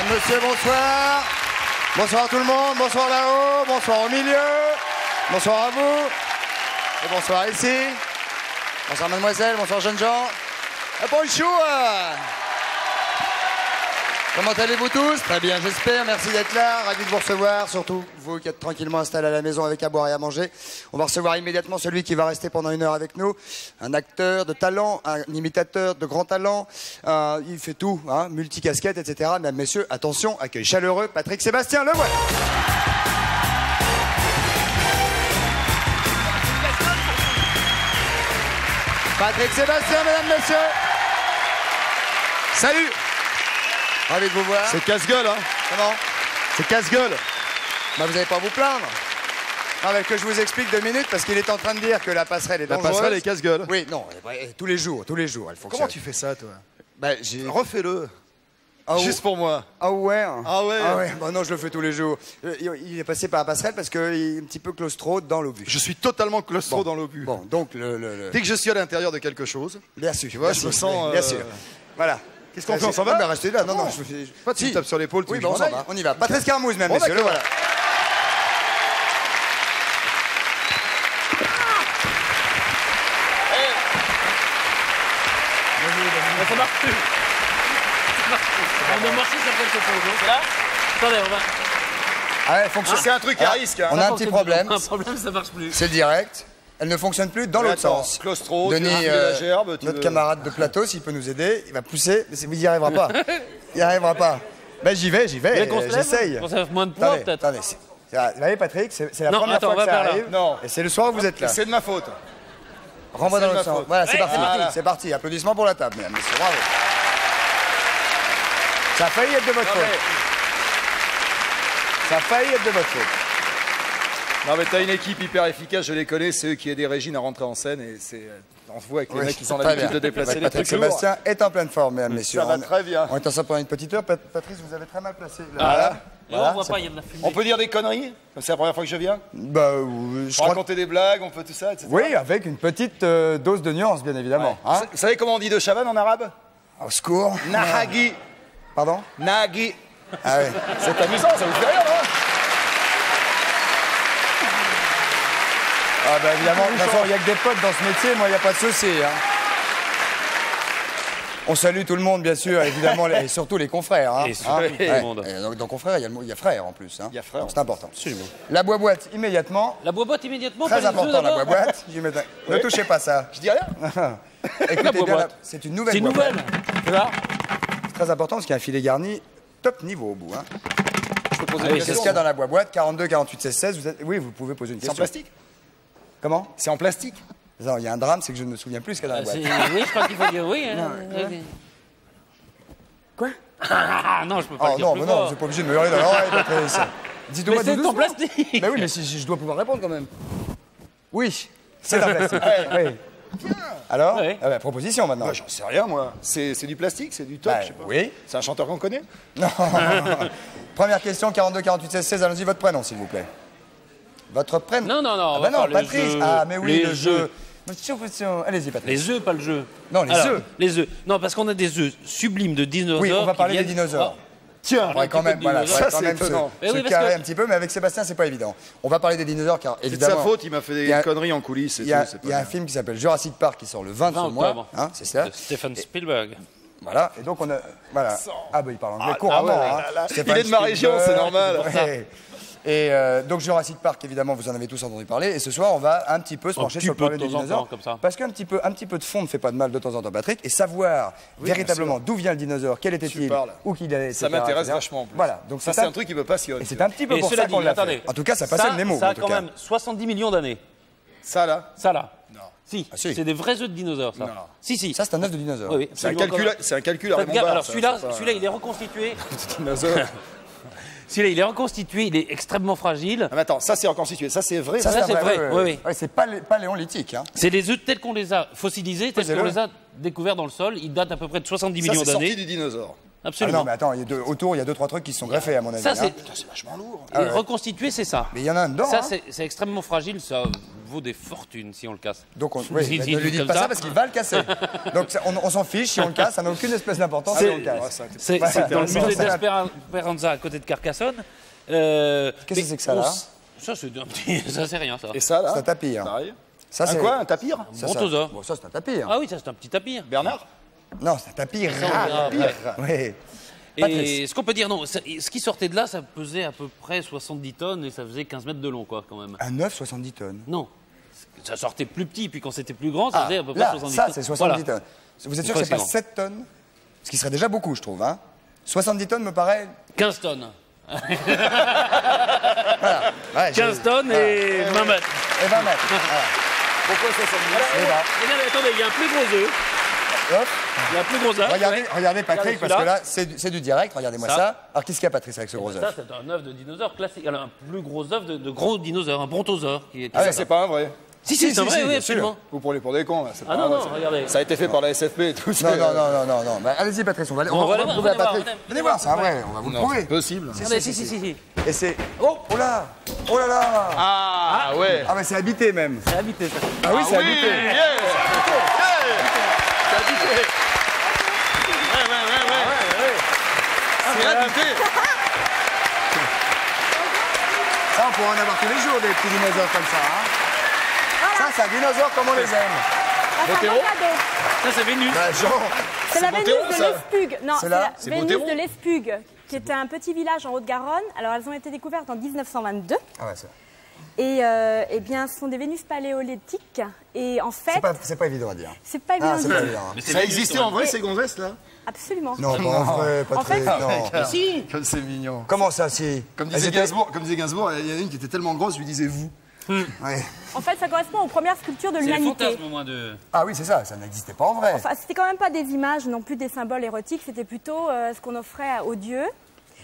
Mesdames, messieurs, bonsoir. Bonsoir à tout le monde, bonsoir là-haut, bonsoir au milieu, bonsoir à vous, et bonsoir ici. Bonsoir mademoiselle, bonsoir jeunes gens. Et bonjour. Comment allez-vous tous? Très bien, j'espère. Merci d'être là. Ravi de vous recevoir, surtout vous qui êtes tranquillement installés à la maison avec à boire et à manger. On va recevoir immédiatement celui qui va rester pendant 1 heure avec nous. Un acteur de talent, un imitateur de grand talent. Il fait tout, hein, multicasquette, etc. Mesdames, messieurs, attention, accueil chaleureux, Patrick Sébastien, le voilà. Patrick Sébastien, mesdames, messieurs. Salut. Ravi de vous voir. C'est casse-gueule, hein? Comment? C'est casse-gueule. Bah, vous n'allez pas vous plaindre. Non, mais que je vous explique 2 minutes, parce qu'il est en train de dire que la passerelle est dangereuse. La passerelle est casse-gueule. Oui, non, tous les jours, elle fonctionne. Comment tu fais ça, toi? Bah, refais-le. Ah, juste pour moi. Ah ouais? Ah ouais? Ah ouais, bah non, je le fais tous les jours. Il est passé par la passerelle parce qu'il est un petit peu claustro dans l'obus. Je suis totalement claustro dans l'obus. Bon, donc dès que je suis à l'intérieur de quelque chose... Bien sûr. Tu vois, je me sens... Bien sûr. Voilà. Qu'est-ce qu'on fait? On s'en va? Non, mais restez là. Non, je fais... Pas de tape sur l'épaule, oui, bah, on s'en va. On y va. Patrice Carmouze, même, messieurs, le voilà. Ça marche plus. On doit marcher sur quelque chose. C'est là? Attendez, on va. Ah ouais, fonctionne. C'est un truc à risque. Hein. On a un petit problème. Un problème, ça marche plus. C'est le direct. Elle ne fonctionne plus dans l'autre sens. Claustro, Denis, la gerbe, notre camarade de plateau, s'il peut nous aider, il va pousser, mais il n'y arrivera pas. Il n'y arrivera pas. Ben j'y vais, j'essaye. Qu'on se moins de poids, peut-être. Attendez, vous voyez Patrick, c'est la Non, première attends, fois on que va ça vers là. arrive. Non. Et c'est le soir où vous êtes là. C'est de ma faute. Renvoie dans C'est de l'autre ma sens. faute. Voilà, c'est parti. Voilà. C'est parti. Applaudissements pour la table, mesdames, messieurs. Bravo. Ça a failli être de votre faute. Ça a failli être de votre faute. Non, mais t'as une équipe hyper efficace, je les connais, c'est eux qui aident Régine à rentrer en scène et c'est. On se voit avec les mecs qui sont l'habitude de déplacer les Patrick trucs lourds. Sébastien est en pleine forme, mesdames, messieurs. Ça va très bien. On est ensemble pendant une petite heure. Patrice, vous avez très mal placé. Voilà. Et on voit pas, il y a de la fumée. On peut dire des conneries? C'est la première fois que je viens? Bah, je crois. Raconter des blagues, on peut tout ça, etc. Oui, avec une petite dose de nuance, bien évidemment. Ouais. Hein? Vous savez comment on dit de Chavannes en arabe? Au secours. Nahagi. Pardon? Nahagi. Ah ouais. C'est amusant, ça vous fait rire, non? Ah bah évidemment, de toute façon, il n'y a que des potes dans ce métier, moi, il n'y a pas de souci. Hein. On salue tout le monde, bien sûr, évidemment, et surtout les confrères. Hein. Et surtout tout le monde. Et dans confrères, il y a frère en plus. Hein. Il y a frère. Donc c'est important. Absolument. La boîte immédiatement. La boîte immédiatement. Très pas les œufs important, la d'abord. boîte. Ne touchez pas ça. Je dis rien. Écoutez bien, boîte. c'est une nouvelle C'est une boîte. nouvelle. Tu vois? C'est très important parce qu'il y a un filet garni top niveau au bout. Hein. Je peux poser Ah une oui, C'est ce question. qu'il y a dans la boîte, 42, 48, 16, 16. Oui, vous pouvez poser une C'est en question. plastique? Comment? C'est en plastique? Non, il y a un drame, c'est que je ne me souviens plus ce qu'il y a dans la boîte. Oui, je crois qu'il faut dire oui. Hein. Quoi? Ah non, je peux pas Oh le dire non, plus mais non, fort. vous n'êtes pas obligé de me hurler dans l'oreille, Patrice. Dites-moi Mais c'est doucement. en plastique. Mais oui, mais si je dois pouvoir répondre quand même. Oui, c'est en plastique. Oui. Alors Ouais. ah bah, proposition maintenant. Bah, j'en sais rien, moi. C'est du plastique, c'est du top, Bah, je sais pas. oui. C'est un chanteur qu'on connaît? Non. Première question, 42, 48, 16, 16. Allons-y, votre prénom, s'il vous plaît. Votre prénom. Non, non, non. Ah on bah va non, faire les Patrice. jeux. Ah, mais oui, Les le jeux. jeu. Allez-y, Patrice. Les œufs, pas le jeu. Non, les Alors, œufs. Les œufs. Non, parce qu'on a des œufs sublimes de dinosaures. Oui, on va qui parler des viennent- dinosaures. Tiens, Ouais, quand même, voilà, dinosaures. faudrait Ça, quand c'est même étonnant. Mais se oui, parce carrer que- un petit peu, mais avec Sébastien, c'est pas évident. On va parler des dinosaures car c'est de évidemment. sa faute, il m'a fait il y a- des conneries en coulisses et Il y a, tout. c'est il y a pas un bien. film qui s'appelle Jurassic Park qui sort le 20 de 20 ce mois, octobre. hein, c'est ça. De Stephen Spielberg. Voilà, et donc on a. Voilà. Ah, bah il parle anglais Ah, couramment. ah ouais, hein. là, là. Stéphane Il est de ma région, c'est Spielberg. normal. Ouais. Et donc Jurassic Park, évidemment, vous en avez tous entendu parler. Et ce soir, on va un petit peu se pencher petit sur le peu de problème des temps en dinosaures. temps, comme ça. Parce qu'un petit peu de fond ne fait pas de mal de temps en temps, Patrick. Et savoir véritablement d'où vient le dinosaure, quel était-il, parles. où qu'il allait, Ça etc., m'intéresse etc. vachement en plus. Voilà, donc Ça, c'est un truc qui me passionne. Et c'est un petit peu Et pour cela ça qu'on dit, l'a attendez. fait. En tout cas, ça passait le Nemo. Ça en a tout quand cas. même 70 millions d'années. Ça, là, Ça là. non. Si, Ah, si. c'est des vrais œufs de dinosaures, ça. Non. Si, si. Ça, c'est un œuf de dinosaure. Oui, oui, C'est un absolument calcul, correct. c'est un calcul à Faites Raymond gaffe, Barre, alors ça, celui-là, c'est pas- celui-là, il est reconstitué. Dinosaure. Celui-là, il est reconstitué, il est extrêmement fragile. Ah, mais attends, ça c'est reconstitué, ça c'est vrai. Ça, c'est vrai, ouais, oui, ouais. oui. Ouais, c'est paléolithique. Hein. C'est les œufs tels qu'on les a fossilisés, tels Posez-le. qu'on les a découverts dans le sol. Ils datent à peu près de 70 Ça, millions c'est sorti d'années. du dinosaure. Absolument. Ah non, mais attends, autour, il y a 2-3 trucs qui se sont greffés, à mon avis. Ça, c'est Putain, c'est vachement lourd. et reconstituer, c'est ça. Mais il y en a un dedans. Ça, hein. c'est extrêmement fragile, ça vaut des fortunes si on le casse. Donc, Si oui, tu ne dis lui dites comme pas ça ça. parce qu'il va le casser. Donc, on s'en fiche, si on le casse, ça n'a aucune espèce d'importance si on le casse. C'est dans le musée d'Esperanza à côté de Carcassonne. Qu'est-ce que c'est que ça, là? Ça, c'est un petit. Ça, c'est rien, ça. Et ça, là C'est un tapir. Pareil. Ça, c'est quoi, un tapir? Ça, Brontosaure. Bon, ça, c'est un tapir. Ah oui, ça, c'est un petit tapir. Bernard? Non, c'est un tapir. Ça, on verra après. Oui. Et ce qu'on peut dire, non, ce qui sortait de là, ça pesait à peu près 70 tonnes et ça faisait 15 mètres de long, quoi, quand même. Un œuf, 70 tonnes. Non. Ça sortait plus petit, puis quand c'était plus grand, ça faisait à peu près là, 70 ça, tonnes. c'est 70 Voilà. tonnes. Vous êtes sûr que c'est pas 7 tonnes? Ce qui serait déjà beaucoup, je trouve. Hein. 70 tonnes me paraît... 15 tonnes. Voilà. Ouais, 15 tonnes et 20 mètres. Et 20 mètres. Voilà. Pourquoi 70? Regardez, attendez, il y a un plus gros œuf. Hop. Il y a un plus gros œuf. Regardez Patrick, parce que celui-là. là, c'est du direct. Regardez-moi Ça. ça. Alors, qu'est-ce qu'il y a, Patrice, avec ce gros Ça, œuf? c'est un œuf de dinosaure classique. Alors, un plus gros œuf de gros dinosaure, un brontosaure. Qui Ah, c'est pas un vrai. Si, c'est vrai, oui, bien absolument. Vous prenez pour des cons, là. c'est Ah pas non, vrai, non, ça. regardez. Ça a été fait par la SFP et tout. Non. Bah, allez-y, Patrice, on va On va prouver à voir, Patrick. venez. Venez voir, c'est un vrai, on va vous le Non, prouver. c'est possible. Regardez, si. Et c'est... Oh là! Oh là là! Ah, ouais. Ah, mais c'est habité, même. C'est habité, ça. Ah oui, c'est habité. Yeah. C'est habité. C'est habité. Ça, on pourrait en avoir tous les jours, des petits dinosaures comme ça. Hein. Ça, c'est un dinosaure comme on les aime. Botero. Ça, c'est Vénus. Bah, genre... C'est la Vénus Botero, de ça. l'Espugue. Non, C'est c'est là la C'est Vénus Botero. de l'Espugue, qui était un petit village en Haute-Garonne. Alors, elles ont été découvertes en 1922. Ah ouais, ça... Et eh bien, ce sont des Vénus paléolithiques. Et en fait, C'est pas évident à dire. c'est pas évident Ah, de c'est pas dire. évident. hein. Ça existait en vrai, ces gonzesses, là? Absolument. Non, pas en vrai, En fait, Patrick, non. Si. Comme c'est mignon. Comment ça, si? Comme Elles disait étaient- Gainsbourg, il y en a une qui était tellement grosse, je lui disais vous. Ouais. En fait, ça correspond aux premières sculptures de C'est le l'humanité. fantasme, au moins, de. Ah oui, c'est ça n'existait pas en vrai. Enfin, c'était quand même pas des images, non plus des symboles érotiques, c'était plutôt ce qu'on offrait aux dieux.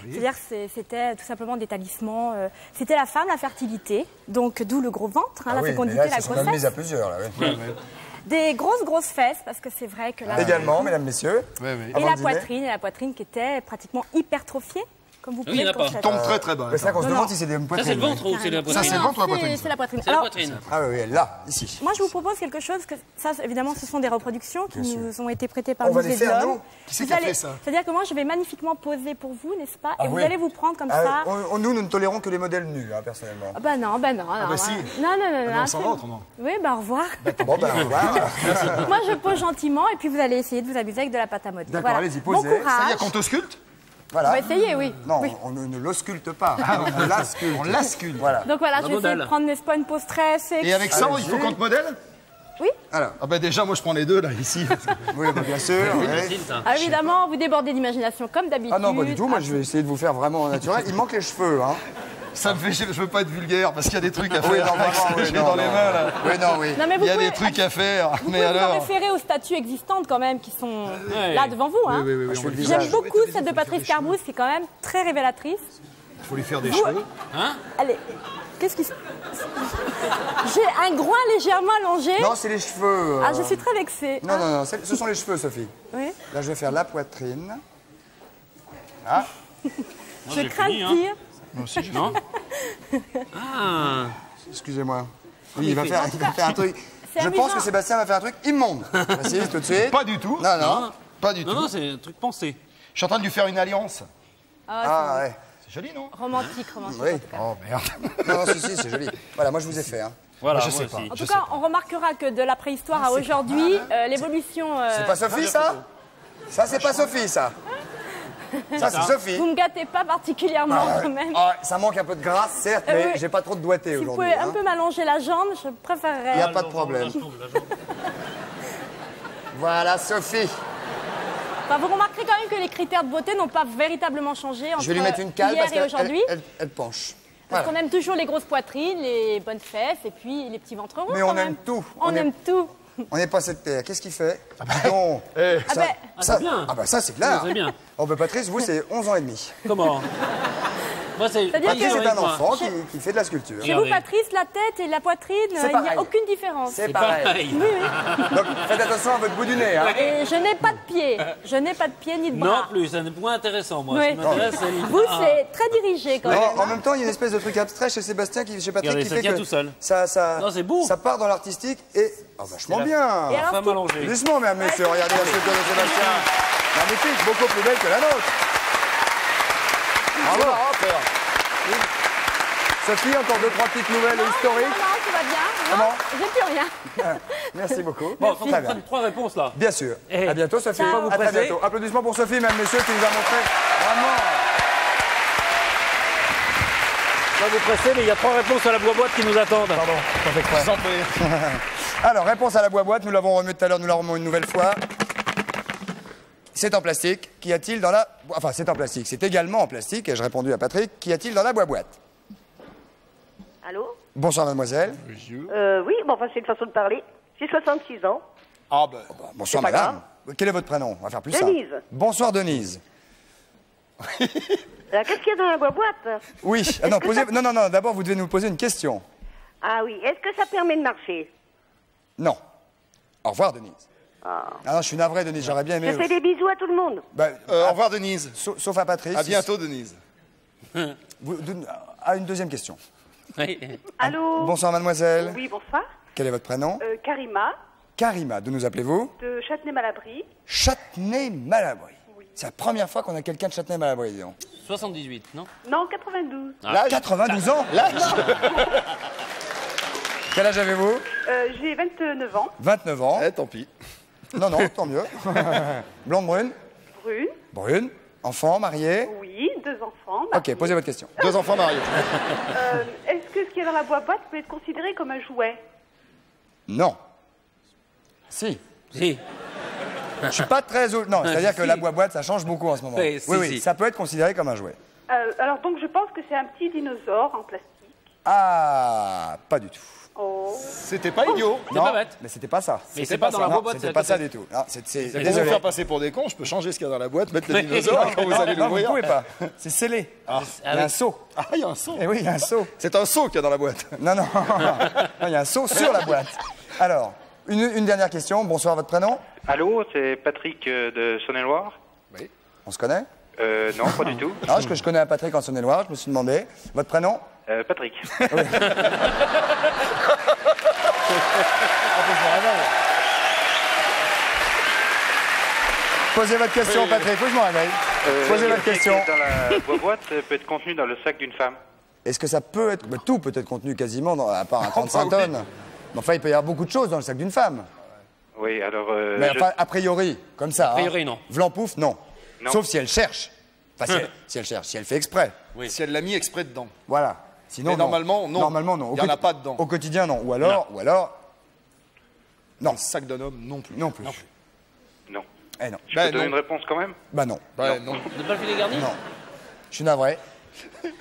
C'est-à-dire que c'était tout simplement des talismans. C'était la femme, la fertilité, donc d'où le gros ventre, hein, Ah la oui, mais fécondité, là, la elles se sont même mises grossesse. à plusieurs, là, oui. Des grosses fesses, parce que c'est vrai que là... Également, mesdames, messieurs. Et avant la de dîner. poitrine qui était pratiquement hypertrophiée, comme vous Oui, il y pouvez en a le pas. constater. Tombe très très bas. C'est ça qu'on se Non, demande non. si c'est des Ça, poitrines. c'est le ventre ou c'est la Ça, poitrine c'est le ventre ou la poitrine? C'est la poitrine. C'est la Alors, poitrine. Ah oui, elle là, ici. moi, je vous propose quelque chose, que ça, évidemment, ce sont des reproductions qui nous ont été prêtées par On le va musée les de faire, l'Homme. nous? Qui c'est Vous qui a allez- fait ça? C'est-à-dire que moi, je vais magnifiquement poser pour vous, n'est-ce pas? Ah Et vous oui. allez vous prendre comme Ah, ça. nous ne tolérons que les modèles nus, hein, personnellement. Ah bah non. bah non, si. Non, on s'en va absolument. autrement. Oui, bah au revoir. Bon, ben, au revoir. Moi, je pose gentiment et puis vous allez essayer de vous amuser avec de la pâte à modeler. D'accord, allez-y, Bon posez. courage. C'est-à-dire qu'on te sculpte? On va Voilà. essayer, oui. Non, Oui. on ne l'ausculte pas. On l'ausculte. On l'ausculte. Voilà. Donc voilà, je vais essayer modèle. de prendre, n'est-ce pas, une pose très sexy. Et avec ça, il Allez-y. faut qu'on te modèle? Oui. Alors, Ah bah déjà, moi je prends les deux là, ici. oui, bah, bien sûr. ouais. Facile, ça. Ah, évidemment, vous débordez d'imagination comme d'habitude. Ah non, pas du tout. Moi, je vais essayer de vous faire vraiment naturel. Il manque les cheveux, hein. Ça me fait chier, je veux pas être vulgaire parce qu'il y a des trucs à faire. Oui, non, avec vraiment, ce que oui, j'ai non, dans les non. mains là. Oui, non, oui. Non, mais vous Il y a pouvez, des trucs à faire, vous mais pouvez vous en alors. référer aux statues existantes quand même qui sont Ouais. là devant vous. Hein. Oui, Je fais le visage. J'aime beaucoup celle de Patrice Carbousse qui est quand même très révélatrice. Il faut lui faire des cheveux. Hein? Allez, qu'est-ce qui se... J'ai un groin légèrement allongé. Non, c'est les cheveux. Ah, je suis très vexée. Non, ce sont les cheveux, Sophie. Oui. Là, je vais faire la poitrine. Ah, Je j'ai crains fini, le hein. pire. Non? Ah! excusez-moi. Oui, il va faire un truc. C'est Je amusant. pense que Sébastien va faire un truc immonde. Vas-y, tout de suite. Pas du tout. Non, non. Pas du Non, tout. non, c'est un truc pensé. Je suis en train de lui faire une alliance. Ah, ouais. C'est joli, non? Romantique. Oui. Oh merde. Non, si, c'est joli. Voilà, moi, je vous ai fait. Hein. Voilà, je moi sais aussi. pas. En tout cas, on remarquera que de la préhistoire à aujourd'hui, l'évolution... C'est pas Sophie, ça? Ça, c'est pas Sophie, ça. Ça, c'est Sophie. Vous me gâtez pas particulièrement quand même. Ah, ça manque un peu de grâce, certes, mais oui. j'ai pas trop de doigté Si vous aujourd'hui. pouvez un peu m'allonger la jambe, je Il n'y préférerais. a pas de problème. Voilà, Sophie. Enfin, vous remarquerez quand même que les critères de beauté n'ont pas véritablement changé entre Je vais lui mettre une cale hier parce et aujourd'hui. qu'elle penche. Parce Voilà. qu'on aime toujours les grosses poitrines, les bonnes fesses et puis les petits ventres ronds. Mais quand on même. aime tout. On aime tout. On n'est pas cette terre. Qu'est-ce qu'il fait? Non. Ah ben, Ça, c'est bien. ah bah ça, c'est clair. C'est bien. Oh bah Patrice, vous, c'est 11 ans et demi. Comment? Moi, c'est Patrice est un enfant qui fait de la sculpture. Chez vous, Patrice, la tête et la poitrine, il n'y a aucune différence. C'est pareil. Oui, oui. Donc faites attention à votre bout du nez. Hein. Et je n'ai pas de pied. Je n'ai pas de pied ni de bras. Non plus, c'est un point intéressant, moi. Oui. Ce qui m'intéresse, c'est... Vous, c'est très dirigé quand même. En même temps, il y a une espèce de truc abstrait chez Sébastien, chez Patrick, Regardez, qui ça fait tient que tout seul. ça, Non, c'est beau. ça part dans l'artistique et vachement bien. Et alors, Femme allongée. Doucement, mesdames, messieurs, regardez la sculpture de Sébastien. Magnifique, beaucoup plus belle que la nôtre. Bravo. Sophie, encore 2-3 petites nouvelles historiques. Non, tout va bien. Comment Non, j'ai plus rien. Merci beaucoup. Bon, il faut Très qu'on bien. prenne 3 réponses, là. Bien sûr. Eh. À bientôt, Sophie. Ciao. À très bientôt. Applaudissements pour Sophie, mesdames, messieurs, qui nous a montré vraiment. Pas vous presser, mais il y a 3 réponses à la boîte qui nous attendent. Pardon, t'en fais quoi Sans prie. Alors, réponse à la boîte, nous l'avons remué tout à l'heure, nous la remuons une nouvelle fois. C'est en plastique. Qu'y a-t-il dans la... Enfin, c'est en plastique. C'est également en plastique. Et j'ai répondu à Patrick. Qu'y a-t-il dans la boîte? Allô? Bonsoir, mademoiselle. Oui, bon, enfin, c'est une façon de parler. J'ai 66 ans. Ah ben. Bonsoir, C'est pas madame. Quel est votre prénom? On va faire plus simple. Denise. Bonsoir, Denise. Alors, qu'est-ce qu'il y a dans la boîte? Oui. Ah, non, posez... non, non, non. D'abord, vous devez nous poser une question. Ah oui, est-ce que ça permet de marcher? Non. Au revoir, Denise. Ah non, je suis navré, Denise. J'aurais bien aimé... Je fais des bisous à tout le monde. Bah, Au revoir, Denise. sauf à Patrice. À bientôt, Denise. Une deuxième question. Oui. Allô? Bonsoir, mademoiselle. Oui, bonsoir. Quel est votre prénom? Karima, Karima. D'où nous appelez-vous? de Châtenay-Malabry. Châtenay-Malabry. C'est la première fois qu'on a quelqu'un de Châtenay-Malabry, dis donc. 78, non? Non, 92. L'âge 92 ans? L'âge? Quel âge avez-vous? J'ai 29 ans. 29 ans. Eh, tant pis. Non, non, tant mieux. Blonde, brune? Brune. Brune. Enfant, marié? Oui, 2 enfants. Ok, posez votre question. 2 enfants mariés. Est-ce que ce qu'il y a dans la boîte peut être considéré comme un jouet? Non. Si. Si. Je suis pas très... Non, c'est-à-dire que Si. la boîte, ça change beaucoup en ce moment. Oui, si. Ça peut être considéré comme un jouet. Alors donc je pense que c'est un petit dinosaure en plastique. Ah, pas du tout. Oh. C'était pas idiot. C'est pas bête. Mais c'était pas ça. Mais c'est pas dans la Non, boîte, c'était c'est pas à ça côté. du tout. Non, Pour vous désolé. faire passer pour des cons, je peux changer ce qu'il y a dans la boîte, mettre le dinosaure et quand vous allez Non, vous l'ouvrir. pouvez pas. C'est scellé. Il y a un seau. Ah, il y a un seau. Eh oui, il y a un seau. C'est un seau qu'il y a dans la boîte. Non, non. Non, il y a un seau sur la boîte. Alors, une dernière question. Bonsoir, votre prénom? Allô, c'est Patrick de Saône-et-Loire. On se connaît? Non, pas du tout. Non, je connais un Patrick en Saône-et-Loire, je me suis demandé. Votre prénom? Patrick. Posez votre question, Patrick. Oui, je m'en réveille. Posez votre question. Dans la boîte peut être contenu dans le sac d'une femme. Est-ce que ça peut être... tout peut être contenu quasiment, à part un 35 tonnes. Mais enfin, il peut y avoir beaucoup de choses dans le sac d'une femme. Oui, alors... Mais enfin, a priori, comme ça. A priori, non. Vlan-pouf, non. Non. Sauf si elle cherche. Enfin, si elle cherche, si elle fait exprès. Si elle l'a mis exprès dedans. Voilà. Sinon, Mais normalement, non. Normalement, non. Il y en a pas dedans. Au quotidien, non. Ou alors... Non. Le sac d'un homme, non plus. Non plus. Non. Eh non. Je peux donner une réponse quand même? Bah non. Ouais, non. De pas le filet garni? Non. Je suis navré.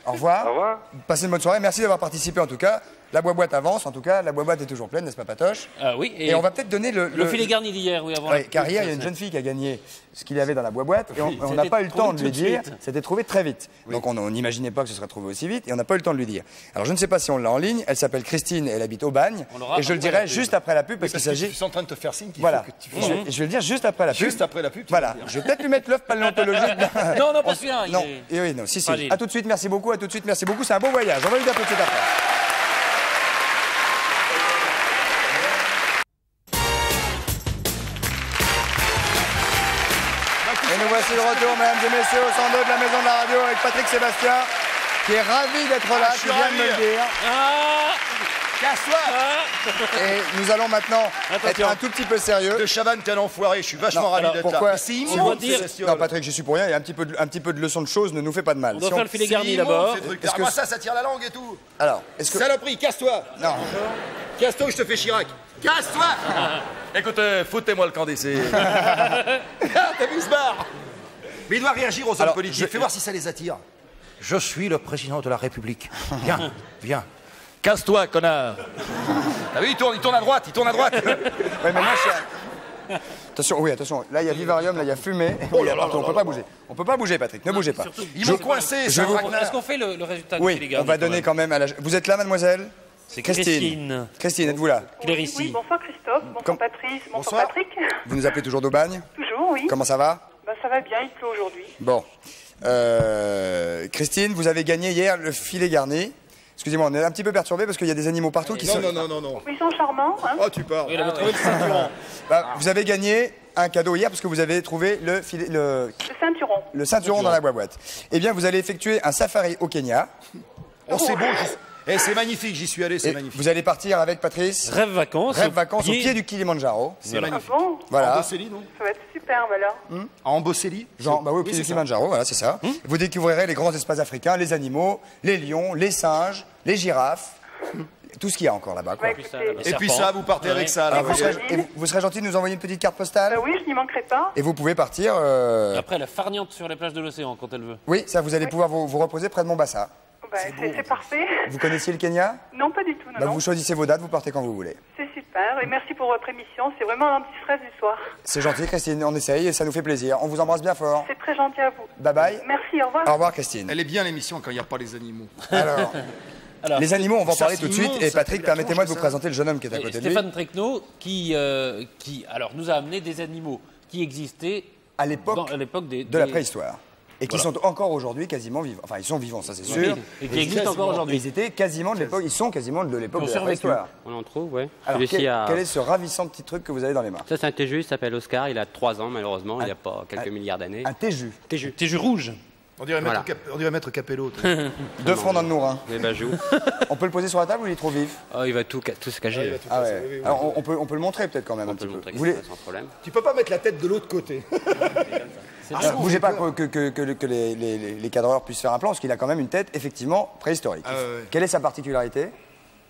Au revoir. Au revoir. Passez une bonne soirée. Merci d'avoir participé en tout cas. La boîte avance en tout cas. La boîte est toujours pleine, n'est-ce pas, Patoche? Oui. Et on va peut-être donner Le filet garni d'hier, oui, avant. Oui, car hier, il y a une jeune fille qui a gagné ce qu'il y avait dans la boîte et on n'a C'était pas eu le temps de trouvé lui tout de dire. suite. C'était trouvé très vite. Donc on n'imaginait pas que ce serait trouvé aussi vite et on n'a pas eu le temps de lui dire. Alors je ne sais pas si on l'a en ligne. Elle s'appelle Christine et elle habite au Bagne. On l'aura Et je le après dirai la pub. juste après la pub parce qu'il Je s'agit. suis en train de te faire signe qu'il Voilà. faut que tu Je vais le dire juste après la pub. Juste après la pub. tu Voilà. vas le dire. Je vais peut-être lui mettre l'œuf paléontologique. Non, non, pas celui-là. il Non, est- et oui, non, si, si. Fragile. À tout de suite, merci beaucoup, à tout de suite, merci beaucoup. C'est un beau voyage. On va lui dire tout de suite après. Et nous voici de retour, mesdames et messieurs, au 102 de la Maison de la Radio avec Patrick Sébastien, qui est ravi d'être là, je qui suis vient de me le ravi. dire. Ah Et nous allons maintenant Attention. être un tout petit peu sérieux. De Chavannes, t'es un enfoiré, je suis vachement Non, ravi alors, d'être pourquoi là. C'est On immonde, va dire- ces bestioles. Non, Patrick, je suis pour rien. Il y a un petit peu de leçon de choses ne nous fait pas de mal. On doit Si faire le filet C'est garni immonde, d'abord. ces trucs. Est-ce que- Moi, ça tire la langue et tout. Alors, est-ce que... Saloperie, casse-toi. Non. Casse-toi ou je te fais Chirac. Casse-toi. Écoute, foutez-moi le camp d'essai. T'as vu ce bar? Mais il doit réagir aux hommes Alors, politiques. Fais voir si ça les attire. Je suis le président de la République. Viens, viens. Casse-toi, connard. T'as vu, il tourne à droite, il tourne à droite. Ouais, mais moi, Attention, oui, attention. Là, il y a vivarium, là, il y a fumée. Oh là là on peut pas bouger. On peut pas bouger, Patrick. Ne bougez pas. Ils m'ont coincé, c'est un traquenard. Est-ce qu'on fait le résultat du Oui, Télégarde, on va quand donner même quand même à la... Vous êtes là, mademoiselle? C'est Christine. Christine, êtes-vous là? Oui, Clérici. bonsoir Christophe, bonsoir Comme- Patrice, bonsoir Bonsoir. Patrick. Vous nous appelez toujours d'Aubagne? Toujours, oui. Comment ça va? Bah, ça va bien, il pleut aujourd'hui. Bon. Christine, vous avez gagné hier le filet garni. Excusez-moi, on est un petit peu perturbé parce qu'il y a des animaux partout qui sont... Non. Ils sont charmants, hein. Oh, tu parles. Oui, il avait trouvé le ceinturon. Bah, vous avez gagné un cadeau hier parce que vous avez trouvé le ceinturon Le ceinturon. dans la boîte. Eh bien, vous allez effectuer un safari au Kenya. Oh, c'est beau. C'est magnifique, j'y suis allé, c'est Et magnifique. vous allez partir avec Patrice. Rêve vacances. Rêve vacances au pied du Kilimanjaro. C'est Ah magnifique. bon, Voilà. En Bossélie, non? ça va être superbe alors. En Bossélie? Genre, bah oui, au pied du c'est ça. Kilimanjaro, voilà, c'est ça. Vous découvrirez les grands espaces africains, les animaux, les lions, les singes, les girafes, tout ce qu'il y a encore là-bas, quoi. Bah, écoutez, Et puis serpent. ça, vous partez Ouais. avec ça, Et là. vous, vous serez gentil de nous envoyer une petite carte postale bah oui, je n'y manquerai pas. et vous pouvez partir. Après, elle est farniente sur les plages de l'océan quand elle veut. Oui, ça, vous allez pouvoir vous reposer près de Mombasa. Bah, c'est parfait. Vous connaissiez le Kenya? Non, pas du tout, non, Bah, non. vous choisissez vos dates, vous partez quand vous voulez. C'est super, et merci pour votre émission, c'est vraiment un petit stress du soir. C'est gentil, Christine, on essaye et ça nous fait plaisir. On vous embrasse bien fort. C'est très gentil à vous. Bye bye. Merci, au revoir. Au revoir, Christine. Elle est bien l'émission quand il n'y a pas les animaux. Alors, Alors, les animaux, on va en ça, parler c'est tout de suite. immense, Et ça Patrick, fait la permettez-moi de tronche, vous ça. présenter le jeune homme qui est à côté de lui. Stéphane Trecno qui alors, nous a amené des animaux qui existaient À l'époque à l'époque de la préhistoire. Et qui sont encore aujourd'hui quasiment vivants. Enfin, ils sont vivants, ça c'est sûr. Et qui existent encore aujourd'hui. Ils étaient quasiment de l'époque, ils sont quasiment de l'époque Qui ont de la survécu. préhistoire. On en trouve, ouais. Alors, Celui-ci quel est ce ravissant petit truc que vous avez dans les mains? Ça, c'est un téju, il s'appelle Oscar, il a 3 ans, malheureusement, il n'y a pas quelques milliards d'années. Un téju. Téju. T'es jus rouge. On dirait Voilà. Maître Capello. 2 francs dans le Nour. Les bajoux. On peut le poser sur la table ou il est trop vif? Oh, il va tout se cacher. Ah ouais. Alors on peut le montrer peut-être quand même un On petit peut le peu. montrer Vous voulez... sans problème. Tu peux pas mettre la tête de l'autre côté. Bougez pas que les cadreurs puissent faire un plan parce qu'il a quand même une tête effectivement préhistorique. Ah ouais. Quelle est sa particularité?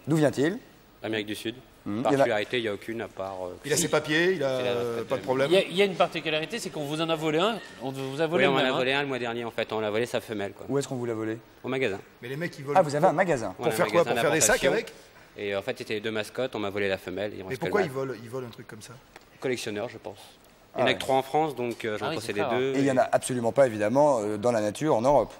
D'où vient-il? L'Amérique du Sud. Il y en a- Particularité, il n'y a aucune à part. Il a ses papiers, il a pas de problème. Il y a une particularité, c'est qu'on vous en a volé un. On vous a volé Oui, on le en même, a hein. volé un le mois dernier, en fait. On l'a volé sa femelle, quoi. Où est-ce qu'on vous l'a volé? Au magasin. Mais les mecs, ils volent. Ah, vous avez un magasin. On a un faire quoi? magasin Pour faire des sacs d'importation. avec? Et en fait, c'était les 2 mascottes, on m'a volé la femelle. Il Mais reste pourquoi que ils volent un truc comme ça? Collectionneur, je pense. Il n'y en a que 3 en France, donc j'en Ah oui, possédais c'est très 2. Et il n'y en a absolument pas évidemment dans la nature en Europe.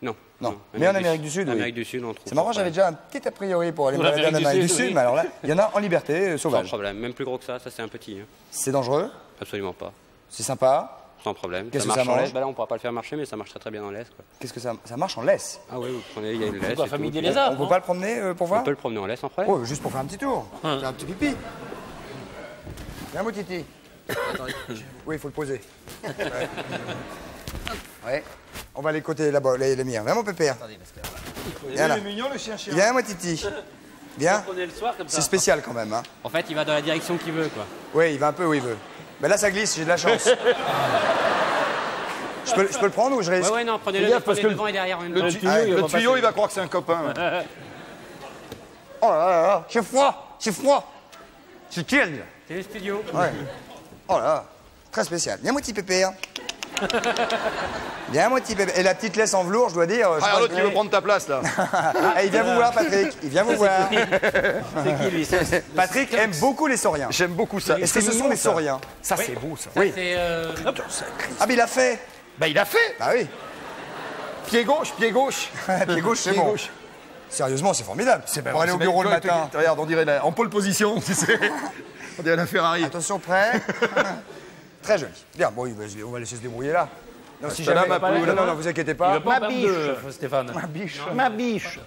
Non. Non. Mais en Amérique du Sud, En oui. Amérique du Sud, on trouve. C'est marrant, sans j'avais problème. déjà un petit a priori pour aller me Pour balader en l'Amérique Amérique du du Sud, Sud, oui. mais alors là, il y en a en liberté, Sans sauvage. problème. Même plus gros que ça c'est un petit. Hein. C'est dangereux, Absolument pas. c'est sympa. Sans problème. Qu'est-ce que marche ça en mange laisse. Bah là, on pourra pas le faire marcher, mais ça marche très très bien dans l'aise. Quoi. Qu'est-ce que ça marche en laisse? Ah oui, vous prenez, il y a une laisse. La et famille tout. des lézards. On peut non pas le promener pour On voir? peut le promener en laisse, sans problème. Oh, juste pour faire un petit tour, faire un petit pipi. Viens, mon titi. Oui, il faut le poser. Ouais. On va les côtés là-bas, les miens. Viens, mon pépère. Viens là. mignon le chien-chien. Viens, mon titi. Viens. On est le soir comme ça. C'est spécial quand même. Hein. En fait, il va dans la direction qu'il veut, quoi. Oui, il va un peu où il veut. Mais là, ça glisse, j'ai de la chance. Je peux le prendre ou je risque? Ouais, non, prenez-le, Gaffe, parce prenez que devant et derrière en même Le temps. tuyau, il va croire que c'est un copain. ouais. Oh là là là, j'ai froid, j'ai froid. C'est tiède. C'est le studio. Ouais. Oh là là, très spécial. Viens, mon petit pépère. Viens, mon petit pépère. Et la petite laisse en velours, je dois dire. je Ah, pense l'autre, que- il veut prendre ta place, là. Ah, il vient vous voir, Patrick. Il vient vous voir. C'est qui, lui Patrick aime beaucoup les sauriens. J'aime beaucoup ça. Est-ce que ce sont des sauriens? Ça, c'est beau, ça. Oui. C'est. Ah, mais il a fait. Bah, il a fait. Bah oui. Pied gauche, pied gauche. Pied gauche, c'est Pied bon. gauche. Sérieusement, c'est formidable. Pour aller au C'est bureau le magnifique. matin. Regarde, on dirait en pole position, tu sais. On dirait la Ferrari. Attention, prêt. Très joli. Bien, bon, on va laisser se débrouiller là. Non, si ça là, jamais... ma poule. Non, vous inquiétez Il pas. va pas en perdre deux, Stéphane. Ma biche.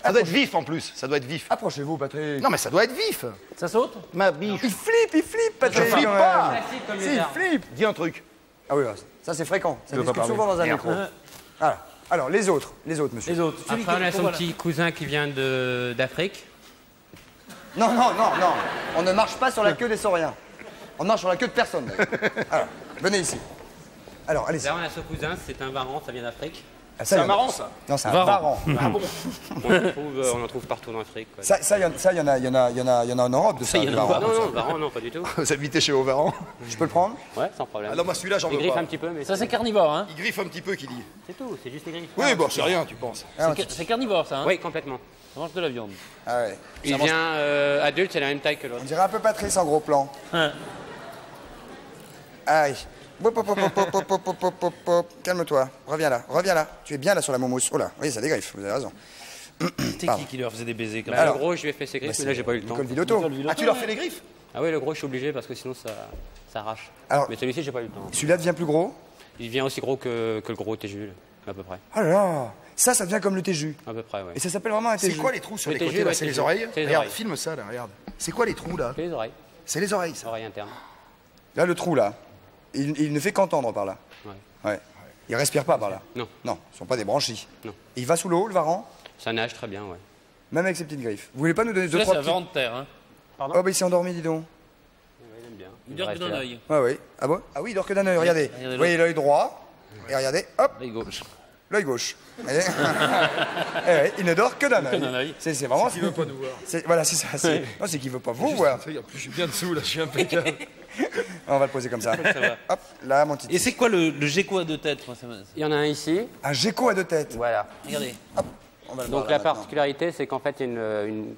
Ça doit être vif en plus. Ça doit être vif. Approchez-vous, Patrick. Non, mais ça doit être vif. Ça saute? Ma biche. Il flippe, Patrick. Je flippe quand pas. même. Classique comme Si, les il arbres. flippe. Dis un truc. Ah oui, ça c'est fréquent. Ça veut pas discute parler. souvent dans un micro. Voilà. Alors, les autres, monsieur. Les autres. Celui Après, on a qu'on son voit petit cousin qui vient d'Afrique. Non. On ne marche pas sur la queue des sauriens. On marche sur la queue de personne. d'ailleurs. Alors, venez ici. Alors, allez-y. Là, on a son cousin, c'est un varan, ça vient d'Afrique. Ah, ça, il y C'est en a- marrant, ça. Non, c'est un Varan. varan. On en trouve partout en Afrique. Quoi. Ça, il y en a en Europe de ça. il y en des a varans. Non, varan, non, pas du tout. Vous habitez chez Ovaran. Je peux le prendre? Ouais, sans problème. Ah non, moi celui-là, j'en Il veux griffe pas. un petit peu, mais Ça, c'est carnivore, hein? Il griffe un petit peu, qui dit. c'est tout, c'est juste les griffes. Oui, bon, c'est rien, tu penses. C'est carnivore, ça, hein? Oui, complètement. Ça mange de la viande. Ah ouais. Il vient adulte, c'est la même taille que l'autre. On dirait un peu Patrice en gros plan. Hein. Aïe. Hop, hop, hop, hop, hop, hop, hop, hop, hop, hop. Calme-toi. Reviens là. Tu es bien là sur la moumousse. Oh là, oui, ça dégriffe, vous avez raison. C'était qui leur faisait des baisers comme Bah, ça? le gros, je lui ai fait ses griffes, mais là, j'ai pas eu le temps. Nicole Villotto. Ah, tu leur fais les griffes? Ah oui, le gros, je suis obligé parce que sinon, ça arrache. Alors- Mais celui-ci, j'ai pas eu le temps. Celui-là devient plus gros. Il devient aussi gros que le gros Téju, à peu près. Oh là là. Ça devient comme le téju. À peu près, ouais. Et ça s'appelle vraiment un C'est téju. quoi les trous sur Le les TG, côtés là? ouais, C'est les TG. oreilles? C'est les Regarde, oreilles. filme ça là, regarde. C'est quoi les trous là? C'est les oreilles, C'est les oreilles ça. oreilles internes. Là, le trou, là, il ne fait qu'entendre par là. Ouais. Ouais. Il respire pas par là. Non. Non, ce sont pas des branchies. Non. Il va sous l'eau, le varan, Ça nage très bien, ouais. même avec ses petites griffes. Vous voulez pas nous donner deux, Là, trois c'est un petits... vent de terre. Hein. Oh, bah il s'est endormi, dis donc. Il aime bien. Il dort que reste d'un là. œil. Ouais, oui. Ah bon? Ah oui, il dort que d'un œil, regardez. Regardez Vous voyez l'œil droit, et regardez, hop, L'œil gauche. l'œil gauche. Vous voyez Eh ouais, il ne dort que d'un œil. d'un œil. C'est vraiment... Il veut pas nous voir. Voilà, c'est ça. Non, c'est qu'il veut pas vous voir. En plus, je suis bien dessous là, je suis impeccable. On va le poser comme ça. Hop, là, mon petit. Et c'est quoi le gecko à deux têtes? Moi, Il y en a un ici. Un gecko à deux têtes. Voilà. Regardez. On va le voir, Donc là, la maintenant. particularité, c'est qu'en fait, il y a une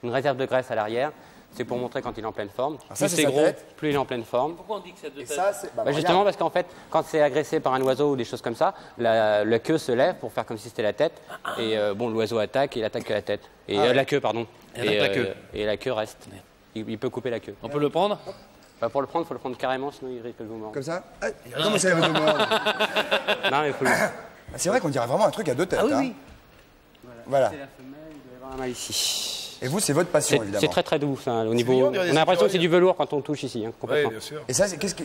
réserve de graisse à l'arrière. C'est pour montrer quand il est en pleine forme. ça, Plus c'est c'est sa gros, tête. plus il est en pleine forme. Pourquoi on dit que c'est à deux Et têtes? ça, c'est... Bah, justement parce qu'en fait, quand c'est agressé par un oiseau ou des choses comme ça, la queue se lève pour faire comme si c'était la tête. Et bon, l'oiseau attaque et il attaque que la tête. Et la queue, pardon. Il attaque la queue. Et la queue reste. Il peut couper la queue. On peut le prendre? Bah, pour le prendre, il faut le prendre carrément, sinon il risque de vous mordre. Comme ça. Ah, comment ça, il va vous mordre? Non, mais il faut le... C'est vrai qu'on dirait vraiment un truc à deux têtes. Ah oui, hein. oui. Voilà. C'est la femelle, il doit y avoir un mâle ici. Et vous, c'est votre passion, évidemment. C'est très très doux. Ça, au niveau... mignon, on On dirait a des l'impression que c'est écureuils. du velours quand on touche ici, hein, Oui, complètement. bien sûr. Et ça, c'est... Qu'est-ce que...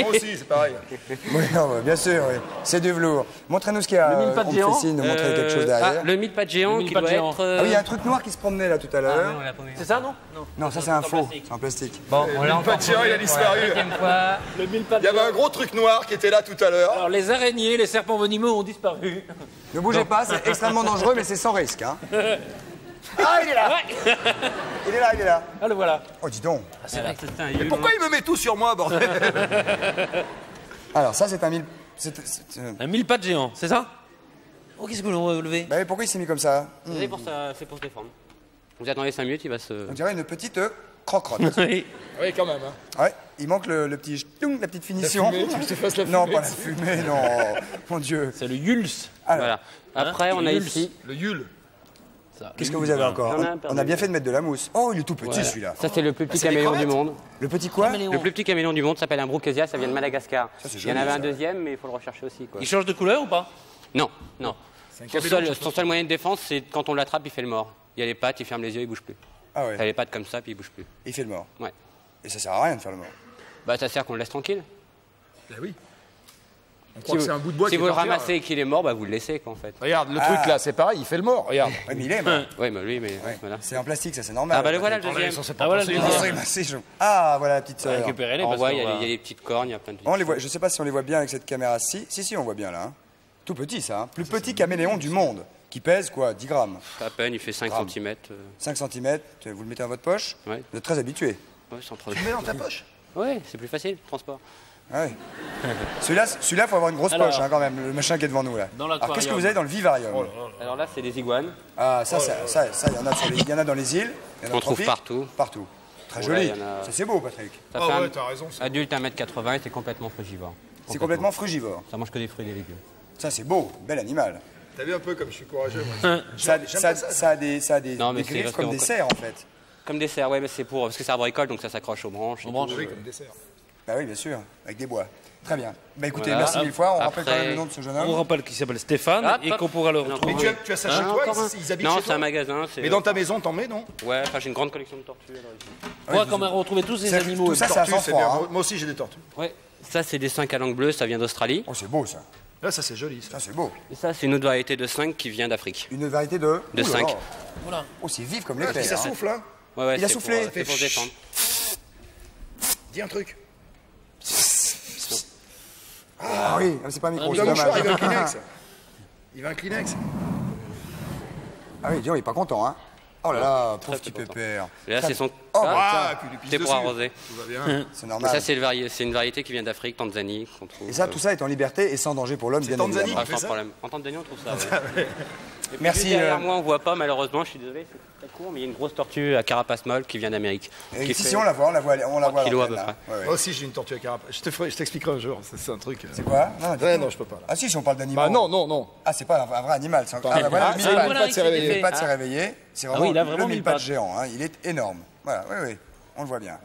Moi aussi, c'est pareil. Oui, non, bien sûr, oui. C'est du velours. Montrez-nous ce qu'il y a. Le mille-pattes on me géant. fait signe de montrer quelque chose derrière. Le mille-pattes géant Le qui mille-pattes doit géant. être... Ah oui, il y a un truc noir qui se promenait là tout à l'heure. C'est ça, non? Non, ça c'est un faux. C'est en plastique. Bon, on l'a Pas de géant, il a disparu. fois. Le mille-pattes Il y avait un gros truc noir qui était là tout à l'heure. Alors, les araignées, les serpents venimeux ont disparu. Ne bougez pas, c'est extrêmement dangereux, mais c'est sans risque. Hein. Ah, il est là. Il est là. Ah, le voilà. Oh, dis donc. C'est vrai que c'est un Mais pourquoi il me met tout sur moi, bordel? Alors, ça c'est un mille... Un mille-pattes géant, c'est ça? Oh, qu'est-ce que vous relevez? Bah, mais pourquoi il s'est mis comme ça? C'est pour se défendre. Vous attendez 5 minutes, il va se... On dirait une petite croque-crotte. Oui. Oui, quand même. Hein. Ouais, il manque le petit... ch'toung, la petite finition. fumée, tu veux que je te fasse la Non, fumée, pas la fumée, non. Mon Dieu. C'est le Yuls. Alors, Voilà. Après, on a Yuls. ici... Le Yule. qu'est-ce que vous avez encore? J'en ai un On a bien fait de mettre de la mousse. Oh, il est tout petit Voilà. celui-là. Ça, c'est le plus petit c'est des caméléon du crevettes monde. Le petit quoi? Le plus petit caméléon du monde s'appelle un Brookesia, ça vient de Madagascar. Ça, c'est Il y en joli, avait un ça. deuxième, mais il faut le rechercher aussi. Quoi. Il change de couleur ou pas? Non, non. Son seul moyen de défense, c'est quand on l'attrape, il fait le mort. Il y a les pattes, il ferme les yeux, il bouge plus. Ah Il a ouais, les pattes comme ça, puis il bouge plus. il fait le mort. Ouais. Et ça sert à rien de faire le mort. Bah, ça sert qu'on le laisse tranquille. Bah oui. On croit que c'est un bout de bois si qui vous est le par terre. ramassez et qu'il est mort, bah, vous le laissez, quoi, en fait. Regarde, le truc là, c'est pareil, il fait le mort, regarde. Ouais, mais il est mort. Ouais, bah lui, mais Ouais. voilà. C'est en plastique, ça c'est normal. Ah, bah le voilà le Enlève, deuxième. ça, c'est pas Ah, voilà le possible. Ah, deuxième. oui, bah, c'est chaud. Ah, voilà la petite sœur. Récupérez-les On parce voit, qu'on il y a va- des petites cornes, il y a plein de... On les voit, je sais pas si on les voit bien avec cette caméra-ci. Si, on voit bien là. Hein. Tout petit ça. Hein. Plus petit caméléon du monde. Qui pèse quoi? 10 grammes. À peine, il fait 5 Grave. cm. 5 cm. Vous le mettez dans votre poche. Ouais. Vous êtes très habitué. Ouais, sans problème. Tu le mets dans ta poche. Ouais, c'est plus facile, transport. Ouais. Celui-là, faut avoir une grosse Alors, poche hein, quand même. Le machin qui est devant nous là. dans Alors qu'est-ce que l'aquarium. vous avez dans le vivarium? Alors là, c'est des iguanes. Ah, ça, il y en a dans les îles. Il y en a On en trouve tropique. partout. Partout. Très Ouais, joli. il y en a- Ça c'est beau, Patrick. Ça Ah fait ouais, t'as raison. adulte 1m80 et c'est complètement frugivore. C'est complètement frugivore. Ça mange que des fruits et des légumes. Ça c'est beau, bel animal. T'as vu un peu comme je suis courageux, moi. Ça a des Non, mais c'est griffes parce comme qu'on- des cerfs en fait. Comme des cerfs, ouais, mais c'est pour... Parce que c'est arboricole, donc ça s'accroche aux branches. et tout. Oui, comme dessert. Bah oui, bien sûr, avec des bois. Très bien. Bah écoutez, Voilà. merci mille fois. On rappelle quand Après- même le nom de ce jeune On homme. rappelle qu'il s'appelle Stéphane Hop, et hop. qu'on pourra le Non, retrouver. Mais tu as ça chez toi, encore un. ils habitent Non, chez c'est toi. un magasin. c'est- Mais dans ta maison, t'en mets, non? Ouais, enfin j'ai une grande collection de tortues alors ici. On pourra quand même retrouver tous ces Ça- animaux. tout ça, c'est à Tortues, c'est sang-froid. bien. Hein. Moi aussi, j'ai des tortues. Ouais. Ça, c'est des 5 à langue bleue, ça vient d'Australie. Oh, c'est beau ça. Là, ça, c'est joli. Ça. Ça, c'est beau. Et ça, c'est une autre variété de 5 qui vient d'Afrique. Une variété de. De Ouh là cinq. là. Voilà. Oh, c'est vif comme Ah, l'éclair. ça hein. souffle, hein? Ouais, ouais, Il a c'est soufflé. pour, c'est pour se défendre. Dis un truc. Ah oui, c'est pas un micro, Il c'est va un mouchoir, il va un dommage. Kleenex. Il va un Kleenex. Ah oui, dis donc, il est pas content, hein. Oh là là, pauvre Très petit content. pépère. Et là, c'est son Oh, ça, ah, et puis du pisse c'est pour dessus. arroser. Tout va bien. C'est Et normal. ça, c'est une variété qui vient d'Afrique, Tanzanie, qu'on trouve. Et ça, tout ça est en liberté et sans danger pour l'homme, bien Tanzanie évidemment. Ah, fait sans ça problème. En Tanzanie, on trouve ça. Ouais. Et puis, Merci, juste derrière moi, on voit pas, malheureusement, je suis désolé, c'est très court, mais il y a une grosse tortue à carapace molle qui vient d'Amérique. Et qui si, fait- si, on la voit, on la voit à kilos à peu l'antenne, là. Ouais, ouais. Moi aussi, j'ai une tortue à carapace. Je t'expliquerai un jour. C'est un truc. C'est quoi? Non, Ouais, dites-nous. non, je peux pas. Là. Ah si, si on parle d'animaux. Bah non, non, non. Ah, c'est pas un vrai animal. Ah, bah voilà, Ah, le c'est mille-pattes. une patte s'est réveillée. Le mille-pattes s'est réveillé. C'est vraiment oui, il a le vraiment mille-pattes mille-pattes. géant. Hein. Il est énorme. Voilà, oui, oui. On le voit bien.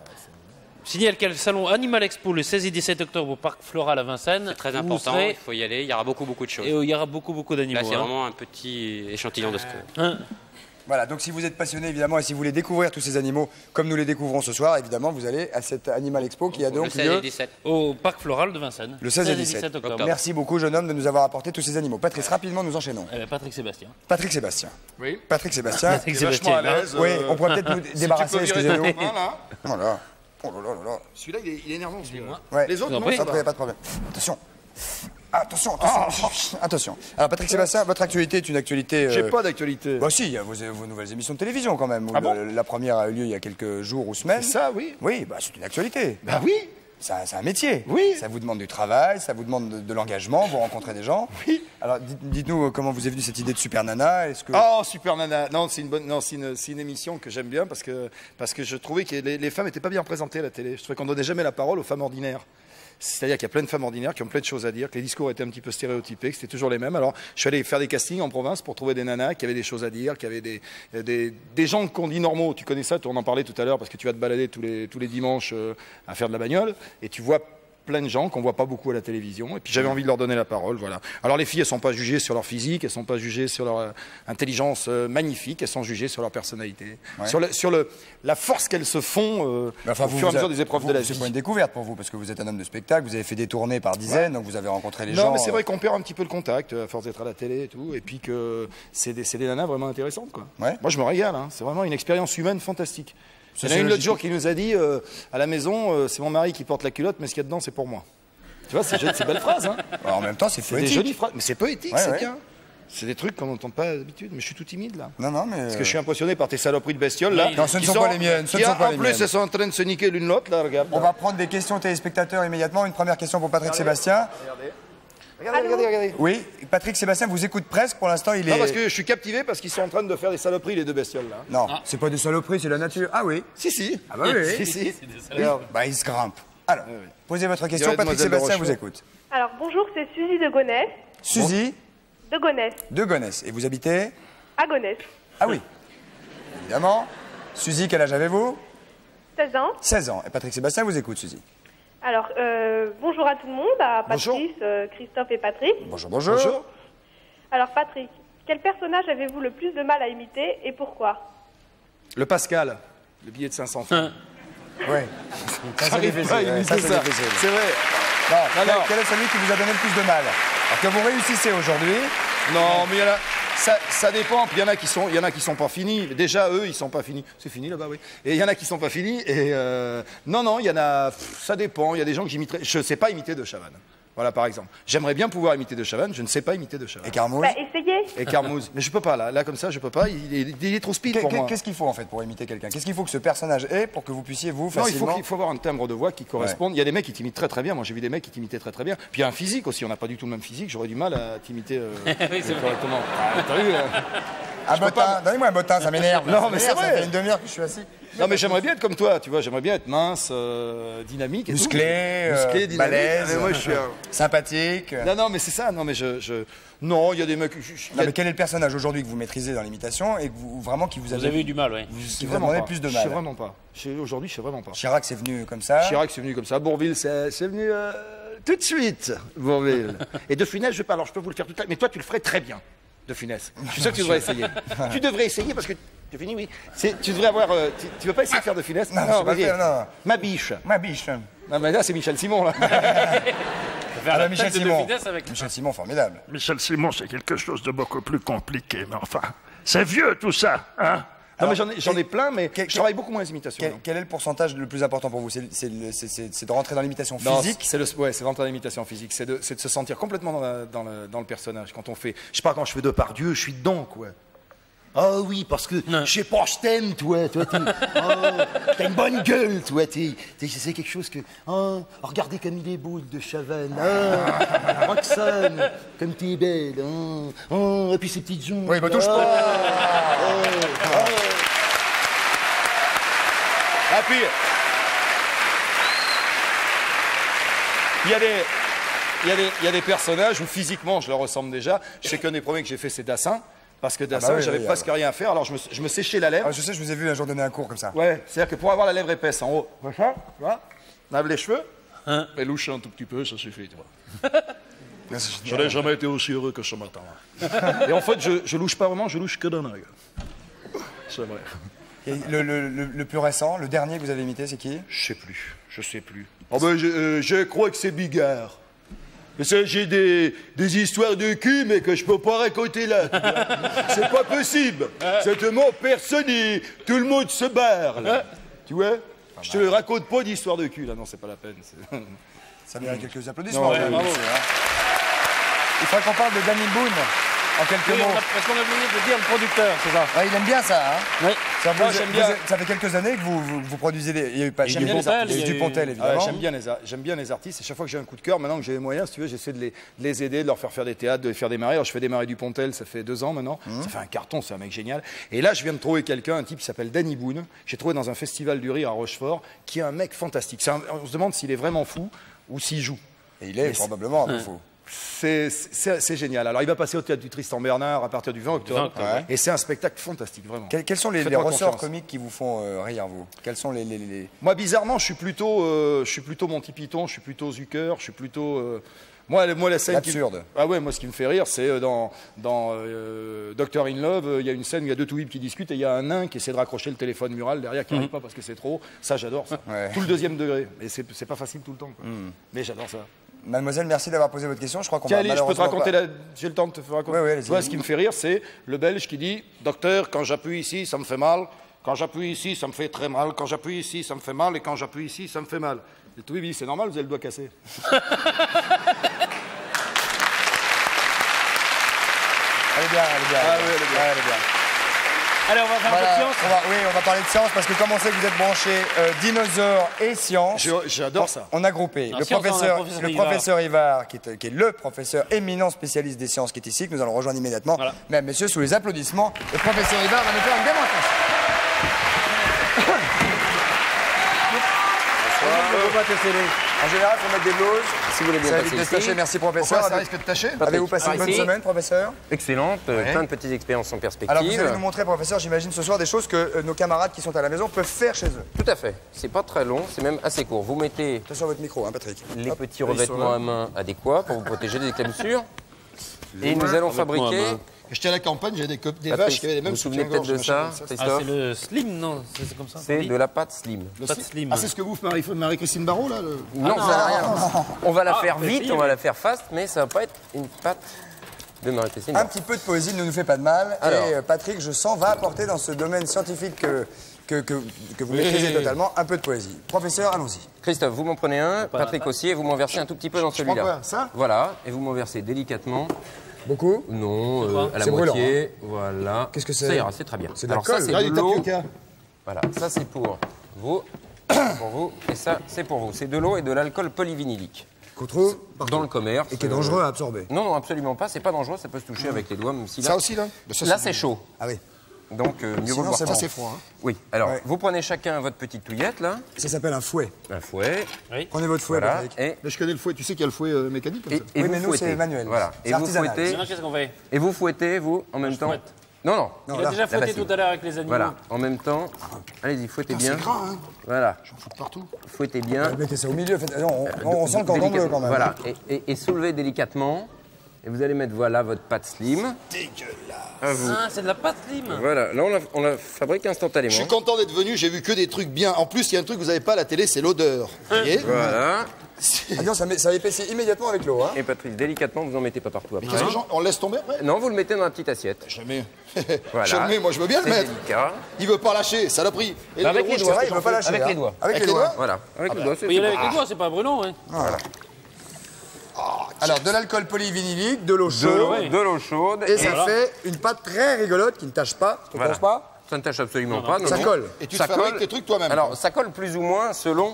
Signale qu'il y a le salon Animal Expo le 16 et 17 octobre au Parc Floral à Vincennes. C'est très Où vous important, serez, il faut y aller, il y aura beaucoup de choses. et il y aura beaucoup d'animaux. Là, c'est hein. vraiment un petit échantillon de ce que... Hein. Voilà, donc si vous êtes passionné évidemment et si vous voulez découvrir tous ces animaux comme nous les découvrons ce soir, évidemment vous allez à cette Animal Expo qui a Le donc 16 et lieu le 17. Au Parc Floral de Vincennes. le 16 et 17 octobre. Merci beaucoup jeune homme de nous avoir apporté tous ces animaux. Patrice, rapidement nous enchaînons. Patrick Sébastien. Patrick Sébastien. Oui. Patrick Sébastien. Patrick T'es vachement à Sébastien. l'aise. Oui, on pourrait peut-être nous débarrasser, Si tu peux virer excusez-nous. ton copain, là. Voilà. Oh là là là là. Celui-là, il est énervant. Celui-là. Ouais. Les autres, Vous en non, prie. ça Après, va. pas de problème. Attention. Attention, attention. Attention. Alors Patrick Sébastien, votre actualité est une actualité... J'ai pas d'actualité. Bah si, il y a vos nouvelles émissions de télévision quand même. Ah bon La première a eu lieu il y a quelques jours ou semaines. C'est ça, oui. Oui, bah c'est une actualité. Bah oui. C'est un métier. Oui. Ça vous demande du travail, ça vous demande de l'engagement, vous rencontrez des gens. Oui. Alors dites-nous comment vous est venue cette idée de Super Nana. Est-ce que... Oh, Super Nana. Non, c'est une bonne, non, c'est une émission que j'aime bien parce que je trouvais que les femmes n'étaient pas bien représentées à la télé. Je trouvais qu'on donnait jamais la parole aux femmes ordinaires. C'est-à-dire qu'il y a plein de femmes ordinaires qui ont plein de choses à dire, que les discours étaient un petit peu stéréotypés, que c'était toujours les mêmes. Alors, je suis allé faire des castings en province pour trouver des nanas qui avaient des choses à dire, qui avaient des gens qu'on dit normaux. Tu connais ça, on en parlait tout à l'heure parce que tu vas te balader tous les dimanches à faire de la bagnole et tu vois plein de gens qu'on voit pas beaucoup à la télévision et puis j'avais envie de leur donner la parole, voilà. Alors les filles, elles sont pas jugées sur leur physique, elles sont pas jugées sur leur intelligence magnifique, elles sont jugées sur leur personnalité, Ouais. sur la force qu'elles se font Mais enfin, au fur et à mesure des épreuves de la C'est vie. pas une découverte pour vous parce que vous êtes un homme de spectacle, vous avez fait des tournées par dizaines, donc vous avez rencontré les gens. Non, mais c'est vrai qu'on perd un petit peu le contact à force d'être à la télé et tout, et puis que c'est des nanas vraiment intéressantes, quoi. Ouais. Moi, je me régale, hein. C'est vraiment une expérience humaine fantastique. Il y en a C'est une l'autre logique. jour qui nous a dit à la maison, c'est mon mari qui porte la culotte, mais ce qu'il y a dedans, c'est pour moi. Tu vois, c'est belle phrase, hein. Alors, en même temps, c'est C'est des poétique. jolies phrases, mais c'est poétique, Ouais, c'est ouais. bien. C'est des trucs qu'on n'entend pas d'habitude, mais je suis tout timide là. Non, non, mais... Parce que je suis impressionné par tes saloperies de bestioles là. Non, ce ne qui sont pas les miennes, ce ne qui, sont pas en les plus, miennes. elles sont en train de se niquer l'une l'autre là, regarde. On va prendre des questions téléspectateurs immédiatement. Une première question pour Patrick Sébastien. Regardez. Oui, Patrick Sébastien vous écoute presque. Pour l'instant, il est... Non, parce que je suis captivé parce qu'ils sont en train de faire des saloperies les deux bestioles là. Non, c'est pas des saloperies, c'est la nature. Ah oui. Si. Ah bah oui. Si, si. Regarde. Bah, il se grimpe. Alors, posez votre question. Dirait Patrick Demoiselle de Sébastien vous Rochefort. écoute. Alors bonjour, c'est Suzy de Gonesse. Suzy De Gonesse. de Gonesse. Et vous habitez... À Gonesse. Ah oui. Évidemment. Suzy, quel âge avez-vous? 16 ans. 16 ans. Et Patrick Sébastien vous écoute, Suzy. Alors, bonjour à tout le monde, à Bonjour. Patrice, Christophe et Patrick. Bonjour, bonjour. Bonjour. Alors Patrick, quel personnage avez-vous le plus de mal à imiter et pourquoi? Le Pascal, le billet de 500 francs. Oui. Ça, c'est J'arrive difficile. pas à ouais, imiter ça, c'est ça. difficile. C'est vrai. Bon, Non, non. quel est celui qui vous a donné le plus de mal? Alors que vous réussissez aujourd'hui. Non, mais il y en a. Ça dépend. Puis il y en a qui sont pas finis. Déjà eux, ils sont pas finis. C'est fini là-bas, oui. Et il y en a qui sont pas finis. Et non, il y en a. Ça dépend. Il y a des gens que j'imiterai. Je sais pas imiter de Chavannes. Voilà, par exemple. J'aimerais bien pouvoir imiter de Chavannes. Je ne sais pas imiter de Et Chavannes. Carmouze. Bah essayez. Et Carmouze. Mais je peux pas là. Là comme ça, je peux pas. Il est trop speed pour moi. Qu'est-ce qu'il faut en fait pour imiter quelqu'un? Qu'est-ce qu'il faut que ce personnage ait pour que vous puissiez vous Non, facilement... il faut avoir un timbre de voix qui corresponde. Il y a des mecs qui t'imitent très très bien. Moi, j'ai vu des mecs qui t'imitaient très très bien. Puis il y a un physique aussi. On n'a pas du tout le même physique. J'aurais du mal à t'imiter correctement. Ah, t'as vu Ah, je peux bottin, pas- donnez-moi un bottin, ça m'énerve. Non, Ça mais c'est m'énerve, ça vrai. fait une demi-heure que je suis assis. Non, mais j'aimerais bien être comme toi. Tu vois, j'aimerais bien être mince, dynamique, et Musclé, tout. Musclé, dynamique. balèze, Mais moi, je suis. sympathique. Non, mais c'est ça. Non, mais non, il y a des mecs. Non, mais quel est le personnage aujourd'hui que vous maîtrisez dans l'imitation et que vraiment qui vous Vous avez eu du mal, oui. qui vous a demandé le plus de Je sais mal? vraiment pas. Aujourd'hui, je sais vraiment pas. Chirac, c'est venu comme ça. Chirac, c'est venu comme ça. Bourville, c'est venu tout de suite. Bourville. Et De Funès, je parle. Alors, je peux vous le faire tout à l'heure, mais toi, tu le ferais très bien. De Funès. Je suis sûr que tu devrais essayer. Tu devrais essayer parce que. Tu finis, oui. Tu devrais avoir. Tu veux pas essayer de faire De Funès? Non, je sais pas vas-y. faire, non. Ma biche. Ma biche. Non, mais là, c'est Michel Simon, là. Ah, bah, Michel tête de Simon. Finesse avec- Michel Simon, formidable. Michel Simon, c'est quelque chose de beaucoup plus compliqué, mais enfin, c'est vieux tout ça, hein? Non, mais Alors, j'en ai plein, mais quel- je travaille beaucoup moins les imitations. Quel, non. quel est le pourcentage le plus important pour vous? C'est de rentrer dans l'imitation Non, physique? c'est l'entrée dans l'imitation physique. C'est de se sentir complètement dans le personnage. Quand on fait. Je sais pas, quand je fais Depardieu, je suis dedans, quoi. Ah oui, parce que, je sais pas, je t'aime, toi, t'as une bonne gueule, toi, c'est quelque chose que, regardez comme il est beau, de Chavannes, Roxane, comme t'es belle, et puis ces petites jambes. Oui, bah touche pas. Ah, puis, il y a des personnages où physiquement je leur ressemble déjà. Je sais qu'un des premiers que j'ai fait, c'est Dassin. Parce que Dassin, j'avais presque rien à faire, alors je me séchais la lèvre. Ah, je sais, je vous ai vu un jour donner un cours comme ça. Ouais, c'est-à-dire que pour avoir la lèvre épaisse en haut, machin, tu vois, on lave les cheveux, et louche un tout petit peu, ça suffit, tu vois. Je n'ai jamais été aussi heureux que ce matin. Et en fait, je louche pas vraiment, je louche que d'un œil. C'est vrai. Et le plus récent, le dernier que vous avez imité, c'est qui? Je sais plus. Oh ben, je crois que c'est Bigard. J'ai des histoires de cul, mais que je peux pas raconter là. C'est pas possible. Certainement, personne et tout le monde se barre, là. Tu vois? Je te raconte pas d'histoire de cul, là. Non, c'est pas la peine. Ça mérite quelques applaudissements. Ouais, bravo. Il faudrait qu'on parle de Danny Boone. En quelques mots. Parce qu'on a oublié de dire le producteur, c'est ça? Ouais, il aime bien ça, hein? Oui. Ça fait quelques années que vous produisez des... Il y a eu pas Dupontel, évidemment. J'aime bien les artistes. Et chaque fois que j'ai un coup de cœur, maintenant que j'ai les moyens, si tu veux, j'essaie de les aider, de leur faire des théâtres, de les faire démarrer. Alors, je fais démarrer Dupontel, ça fait 2 ans maintenant. Ça fait un carton, c'est un mec génial. Et là, je viens de trouver quelqu'un, un type qui s'appelle Danny Boone. J'ai trouvé dans un festival du rire à Rochefort, qui est un mec fantastique. On se demande s'il est vraiment fou ou s'il joue. Et il est probablement un peu fou. C'est génial. Alors, il va passer au théâtre du Tristan Bernard à partir du 20 octobre. Et c'est un spectacle fantastique, vraiment. Quels sont les ressorts comiques qui vous font rire, vous? Quels sont les... Moi, bizarrement, je suis plutôt Monty Python, je suis plutôt Zucker, je suis plutôt... Moi, la scène absurde. Ah ouais, moi, ce qui me fait rire, c'est dans Dr. In Love, il y a une scène où il y a 2 toubibs qui discutent et il y a un nain qui essaie de raccrocher le téléphone mural derrière, qui n'arrive pas parce que c'est trop. Ça, j'adore ça. Ouais. Tout le 2e degré. Et c'est pas facile tout le temps, quoi. Mais j'adore ça. Mademoiselle, merci d'avoir posé votre question. Je crois qu'on va malheureusement... je peux te raconter J'ai le temps de te faire raconter. Oui, ce qui me fait rire, c'est le Belge qui dit « Docteur, quand j'appuie ici, ça me fait mal. Quand j'appuie ici, ça me fait très mal. Quand j'appuie ici, ça me fait mal. Et quand j'appuie ici, ça me fait mal. » Et tout, il dit « C'est normal, vous avez le doigt cassé. » Elle est bien. Ah oui, elle est bien. Allez, on va faire un peu de science. On va parler de science parce que comme on sait que vous êtes branchés dinosaures et sciences, j'adore ça. On a groupé le professeur Ivard, qui est le professeur éminent spécialiste des sciences, qui est ici, que nous allons rejoindre immédiatement. Voilà. Mesdames, messieurs, sous les applaudissements, le professeur Ivard va nous faire une démonstration. En général, il faut mettre des blouses. Si vous voulez bien ça passer évite de se tacher. Merci, professeur. Pourquoi ça risque de tacher? Avez-vous passé une bonne semaine, professeur? Excellente, plein de petites expériences en perspective. Alors, vous allez nous montrer, professeur, j'imagine ce soir, des choses que nos camarades qui sont à la maison peuvent faire chez eux. Tout à fait. C'est pas très long, c'est même assez court. Vous mettez... Attention à votre micro, hein, Patrick. Les petits revêtements à main adéquats pour vous protéger des éclaboussures. Et nous allons fabriquer... J'étais à la campagne, j'avais des vaches qui avaient les mêmes soutiens. Vous vous souvenez peut-être de ça, Christophe? C'est le slim, non? C'est comme ça? C'est de la pâte slim. Ah, c'est ce que vous faites Marie-Christine Barrault, là Non, ça n'a rien. On va la faire vite, on va la faire fast, mais ça va pas être une pâte de Marie-Christine. Un petit peu de poésie ne nous fait pas de mal. Alors. Et Patrick, je sens, va apporter dans ce domaine scientifique que vous maîtrisez totalement, un peu de poésie. Professeur, allons-y. Christophe, vous m'en prenez un, Patrick aussi, et vous m'en versez un tout petit peu dans celui-là. Quoi, ça? Voilà, et vous m'en versez délicatement. Beaucoup? Non, à la moitié. Brûlant, hein. Voilà. Qu'est-ce que c'est? Ça ira, c'est très bien. C'est de l'alcool. Ça, c'est de l'eau. Voilà, ça c'est pour vous, et ça c'est pour vous. C'est de l'eau et de l'alcool polyvinylique. Qu'on trouve dans le commerce. Et qui est dangereux à absorber. Non, absolument pas. C'est pas dangereux. Ça peut se toucher avec les doigts, même si là. Ça aussi là. Là c'est chaud. Ah oui. Donc mieux vaut le voir. Ça c'est froid. Hein. Oui. Alors vous prenez chacun votre petite touillette là. Ça s'appelle un fouet. Un fouet. Oui. Prenez votre fouet, voilà. Patrick. Mais je connais le fouet. Tu sais qu'il y a le fouet mécanique comme ça. Et oui, vous mais nous c'est manuel. Voilà. Et vous fouettez. Qu'est-ce qu'on fait? Et vous fouettez vous en même temps. Non. Il a déjà fouetté tout à l'heure avec les animaux. Voilà, en même temps, allez-y, fouettez bien. C'est gras, hein. Voilà. J'en fous partout. Fouettez bien. Mettez ça au milieu, on sent le cordon bleu quand même. Voilà, et soulevez délicatement. Et vous allez mettre, voilà, votre pâte slim. Dégueulasse. Ah, c'est de la pâte slim. Voilà, là on la fabrique instantanément. Je suis content d'être venu, j'ai vu que des trucs bien. En plus, il y a un truc que vous n'avez pas à la télé, c'est l'odeur. Vous voyez? Voilà. Ah non, ça épaissit immédiatement avec l'eau. Hein. Et Patrice, délicatement, vous en mettez pas partout après. Mais qu'est-ce que on laisse tomber après? Non, vous le mettez dans la petite assiette. Jamais. Voilà. Jamais, moi je veux bien le mettre. Délicat. Il veut pas lâcher, saloperie. Et avec les doigts, il veut pas lâcher. Avec les doigts. Avec les doigts. Voilà, avec les doigts. Il faut y aller avec les doigts, c'est pas brûlant. Hein. Voilà. Ah, Alors, de l'alcool polyvinylique, de l'eau chaude. De l'eau chaude. Et ça fait une pâte très rigolote qui ne tâche pas. Ça ne tâche pas? Ça ne tâche absolument pas. Ça colle. Et tu fabriques tes trucs toi-même. Alors, ça colle plus ou moins selon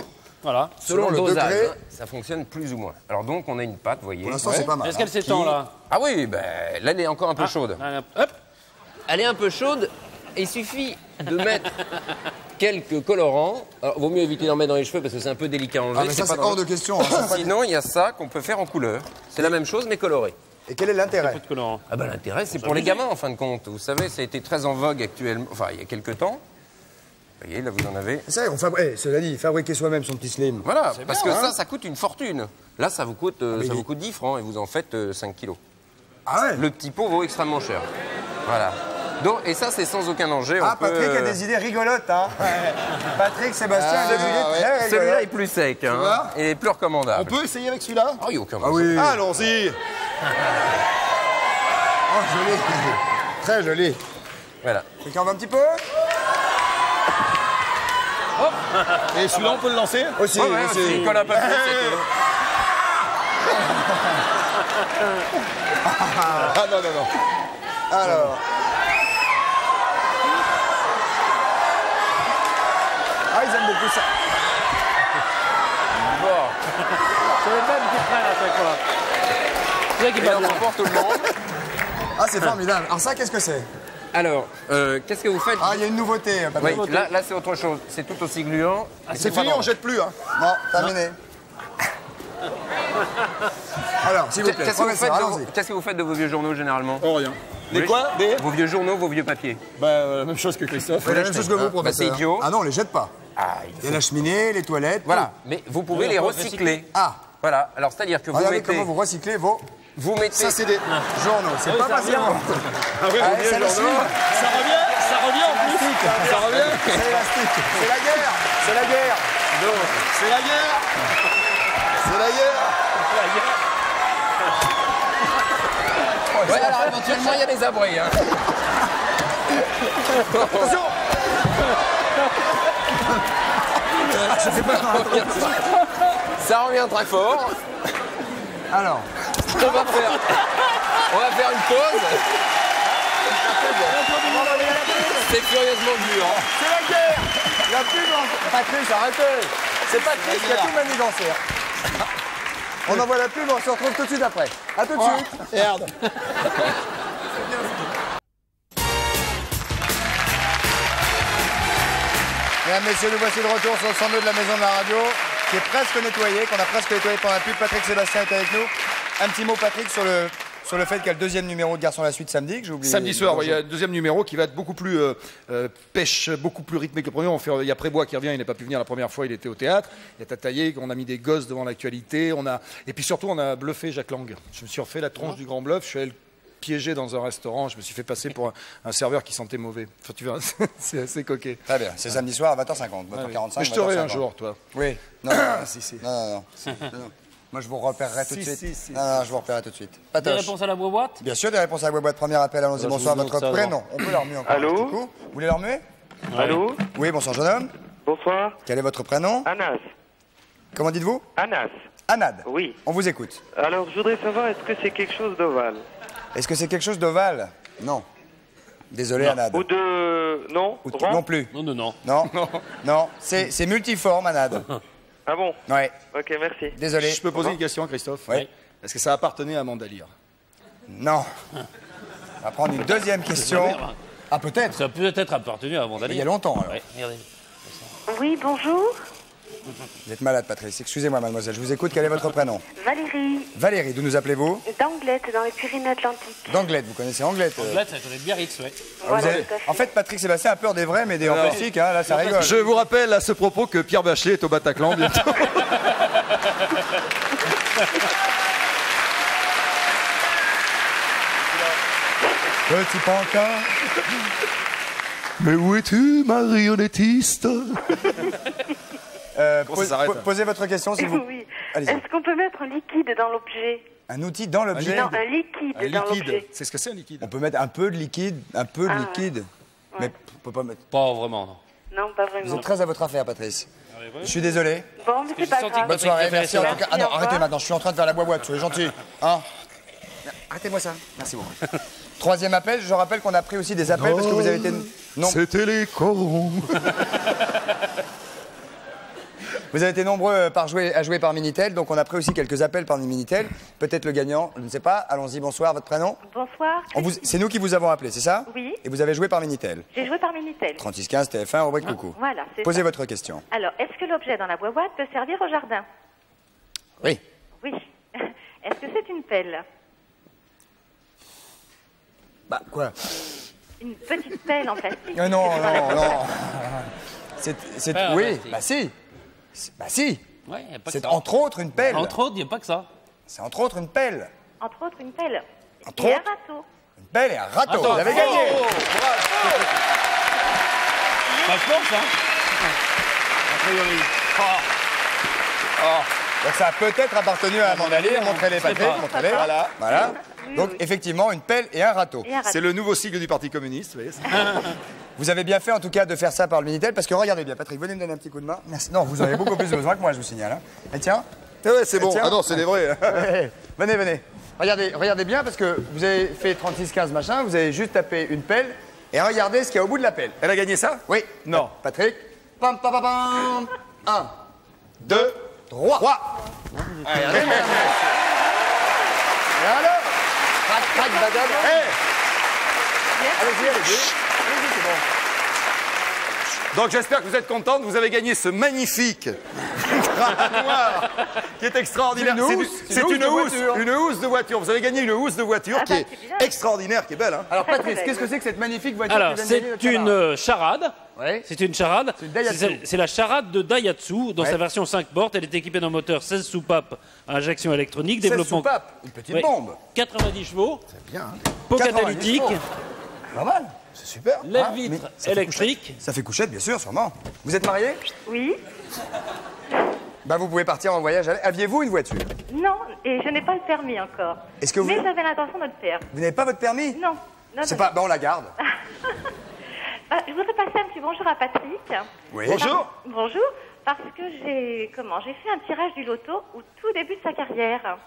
Selon le le dosage. degré. Ça fonctionne plus ou moins. Alors donc, on a une pâte, vous voyez. Pour l'instant, c'est pas mal. Est-ce qu'elle s'étend là? Ah oui, ben, là, elle est encore un peu chaude. Hop. Elle est un peu chaude. Il suffit de mettre quelques colorants. Alors, vaut mieux éviter d'en mettre dans les cheveux parce que c'est un peu délicat à enlever. Ah, mais ça, c'est hors de question. Sinon, il y a ça qu'on peut faire en couleur. C'est la même chose, mais coloré. Et quel est l'intérêt? Ah ben, l'intérêt, c'est pour les gamins, en fin de compte. Vous savez, ça a été très en vogue actuellement, enfin, il y a quelques temps. Vous voyez, là, vous en avez. C'est vrai, cela dit, fabriquer soi-même son petit slim. Voilà, parce que hein. ça coûte une fortune. Là, ça vous coûte 10 francs et vous en faites 5 kilos. Ah ouais? Le petit pot vaut extrêmement cher. Voilà. Donc, et ça, c'est sans aucun danger. Ah, Patrick a des idées rigolotes, hein. Patrick, Sébastien a des idées très rigolotes. Celui-là est plus sec, hein. Il est plus recommandable. On peut essayer avec celui-là? Oh, il n'y a aucun Ah oui. Allons-y. Oh, joli. Très joli. Voilà. Quelqu'un en veut un petit peu? Et celui-là, on peut le lancer? Aussi, Ouais, aussi. il colle un peu plus, c'est tout. Ah non, non, non. Alors. Ah, ils aiment beaucoup ça. Bon. C'est les mêmes qui prennent à chaque fois. C'est ça qui Et passe on bien. pour tout le monde. Ah, c'est formidable. Alors ça, qu'est-ce que c'est? Alors, qu'est-ce que vous faites? Ah, il y a une nouveauté, Patrick. Oui, là c'est autre chose. C'est tout aussi gluant. C'est fini, on jette plus, hein. Non, terminé. Alors, s'il vous plaît, Qu'est-ce que vous faites de vos vieux journaux généralement? Oh, rien. Des Oui. quoi? Des? Vos vieux journaux, vos vieux papiers. Bah, même chose que Christophe. la même chose que vous, Bah, professeur. c'est idiot. Ah non, on les jette pas. Ah, Il y a la cheminée, les toilettes. voilà. tout. Mais vous pouvez les recycler. Ah, Voilà. Alors c'est-à-dire que vous regardez mettez, comment vous recyclez vos vous mettez. Ça, c'est des. journaux. C'est pas facile. Ah oui, Ah, vos vieux c'est la journaux. chine. Ça revient en plus. Ça revient. C'est élastique. C'est la guerre. C'est la guerre. C'est la guerre. C'est la guerre. Ouais, alors éventuellement il y a des abris. Hein. Attention. Ça revient très fort. Alors, On va faire une pause. C'est furieusement gluant. c'est la guerre. La pub. Patrick, arrêtez. C'est Patrick qui a tout manigancé. On envoie la pub, on se retrouve tout de suite après. A tout de suite. Merde. Mesdames, messieurs, nous voici de retour sur le 102 de la maison de la radio, qui est presque nettoyé, qu'on a presque nettoyé pendant la pub. Patrick Sébastien est avec nous. Un petit mot, Patrick, sur le fait qu'il y a le deuxième numéro de Garçon à la suite samedi, que j'ai oublié. Samedi soir, il y a un deuxième numéro qui va être beaucoup plus pêche, beaucoup plus rythmé que le premier. Il y a Prébois qui revient, il n'a pas pu venir la première fois, il était au théâtre. Il y a Tataillé, on a mis des gosses devant l'actualité. Et puis surtout, on a bluffé Jacques Lang. Je me suis refait la tronche du grand bluff. Je suis allé le piéger dans un restaurant. Je me suis fait passer pour un serveur qui sentait mauvais. Enfin, tu vois, c'est assez coquet. Très bien, c'est samedi soir à 20h50, 20h45. Mais je t'aurai un jour, toi. Oui. Non, Si, si. non. Moi, je vous repérerai tout de Si, suite. si, si. Non, je vous repérerai tout de suite. Des Patoche. réponses à la boîte? Bien sûr, des réponses à la boîte. Premier appel, allons-y. Alors, Bonsoir, je vous votre demande ça prénom. On peut leur muer encore Allô un petit coup. Vous voulez leur muer? Allô? Oui, bonsoir, jeune homme. Bonsoir. Quel est votre prénom? Anas. Comment dites-vous? Anas. Anad. Oui. On vous écoute. Alors, je voudrais savoir, est-ce que c'est quelque chose d'ovale? Est-ce que c'est quelque chose d'ovale? Non. Désolé, Anad. Ou de... Non? Ou Rond? non plus. Non, non, non. Non. Non. C'est multiforme, Anad. Ah bon? Ouais. Ok, merci. Désolé. Je peux poser une question, Christophe? Oui. Est-ce que ça appartenait à Amanda Lear? Non. On va prendre une deuxième question. Ah, peut-être. Ça peut peut-être appartenu à Amanda Lear. Il y a longtemps, alors. Ouais, regardez. Oui, bonjour. Vous êtes malade, Patrice. Excusez-moi, mademoiselle. Je vous écoute. Quel est votre prénom? Valérie, Valérie. D'où nous appelez-vous? d'Anglette, dans les Pyrénées-Atlantiques. D'Anglette. Vous connaissez Anglette? Là, ça connaît Biarritz, ouais. Voilà, Vous avez- tout à fait. En fait, Patrick Sébastien a peur des vrais, mais des en plastique, hein. Là, ça rigole. Je vous rappelle à ce propos que Pierre Bachelet est au Bataclan bientôt. Petit pantin. Mais où es-tu, marionnettiste? Comment ça s'arrête? Posez votre question, s'il vous plaît. Oui. Allez-y. Est-ce qu'on peut mettre un liquide dans l'objet? Un outil dans l'objet. Non, un liquide Un dans liquide. l'objet. C'est ce que c'est un liquide. On peut mettre un peu de liquide, Ah, ouais. mais on peut pas mettre. Pas vraiment, non. Non, pas Vous vraiment. êtes très à votre affaire, Patrice. Je suis désolé. Bon, mais c'est pas grave. Bonne soirée, merci en tout cas. Ah non, Au revoir. arrêtez maintenant, je suis en train de faire la boîte, soyez gentils. Hein? Arrêtez-moi ça. Merci beaucoup. Troisième appel, je rappelle qu'on a pris aussi des appels parce que vous avez été... Non. C'était les corons. Vous avez été nombreux à jouer par Minitel, donc on a pris aussi quelques appels par Minitel. Peut-être le gagnant, je ne sais pas. Allons-y, bonsoir, votre prénom? Bonsoir. C'est nous qui vous avons appelé, c'est ça? Oui. Et vous avez joué par Minitel? J'ai joué par Minitel. 3615 TF1, rubrique coucou. Voilà, c'est Posez ça. votre question. Alors, est-ce que l'objet dans la boîte peut servir au jardin? Oui. Oui. Est-ce que c'est une pelle? Bah, quoi? Une petite pelle en plastique? Non, non. C'est... Pas Oui, plastique. bah si. Bah si. Ouais, y a pas que C'est ça. entre autres une pelle. Entre autres, il n'y a pas que ça. C'est entre autres une pelle. Entre autres, une pelle. Entre Et un autres. râteau. Une pelle et un râteau. Attends, vous avez gagné. Bah, je pense, hein. A priori. Donc ça a peut-être appartenu à Amanda Lear. Montrez-les, Patrick. pas. Montrez-les. Voilà. Voilà. Oui, Donc oui. effectivement, une pelle et un râteau. Et un râteau. C'est le nouveau sigle du Parti communiste, vous voyez. Vous avez bien fait en tout cas de faire ça par le Minitel parce que regardez bien, Patrick, venez me donner un petit coup de main. Merci. Non, vous en avez beaucoup plus besoin que moi, je vous signale. Hein. Et tiens. Ouais, c'est bon. Tiens. Ah non, c'est des vrais. Ouais. Venez. Regardez bien parce que vous avez fait 36-15 machin, vous avez juste tapé une pelle et regardez ce qu'il y a au bout de la pelle. Elle a gagné ça? Oui. Non. Patrick. Pam, pam, pam, pam. 1, 2, 3. Regardez, mesdames. Et alors? Crac, badam. Allez-y, c'est bon. Donc j'espère que vous êtes contente. Vous avez gagné ce magnifique crâne noir qui est extraordinaire. C'est une housse de voiture. Une housse de voiture. Vous avez gagné une housse de voiture Ah qui bah, est c'est bien. extraordinaire, qui est belle. Hein. Alors Très, très Patrice, belle. qu'est-ce que c'est que cette magnifique voiture Alors, qui vient de gagner c'est notre camarade une charade. Ouais. C'est une charade. C'est une Daihatsu. C'est la charade de Daihatsu dans Ouais. sa version 5 portes. Elle est équipée d'un moteur 16 soupapes à injection électronique. 16 Développement soupapes, une petite Ouais. bombe. 90 chevaux. C'est bien. Hein. Pot 90 catalytique. chevaux. Pas mal. C'est super. Lève-vitre Mais ça fait électrique. Ça fait couchette, bien sûr, sûrement. Vous êtes marié? Oui. Bah vous pouvez partir en voyage. Aviez-vous une voiture? Non, et je n'ai pas le permis encore. Est-ce que vous- Mais j'avais l'intention de le faire. Vous n'avez pas votre permis? Non. C'est pas... Bah on la garde. Je voudrais passer un petit bonjour à Patrick. Oui. Bonjour. Bonjour, parce que j'ai fait un tirage du loto au tout début de sa carrière.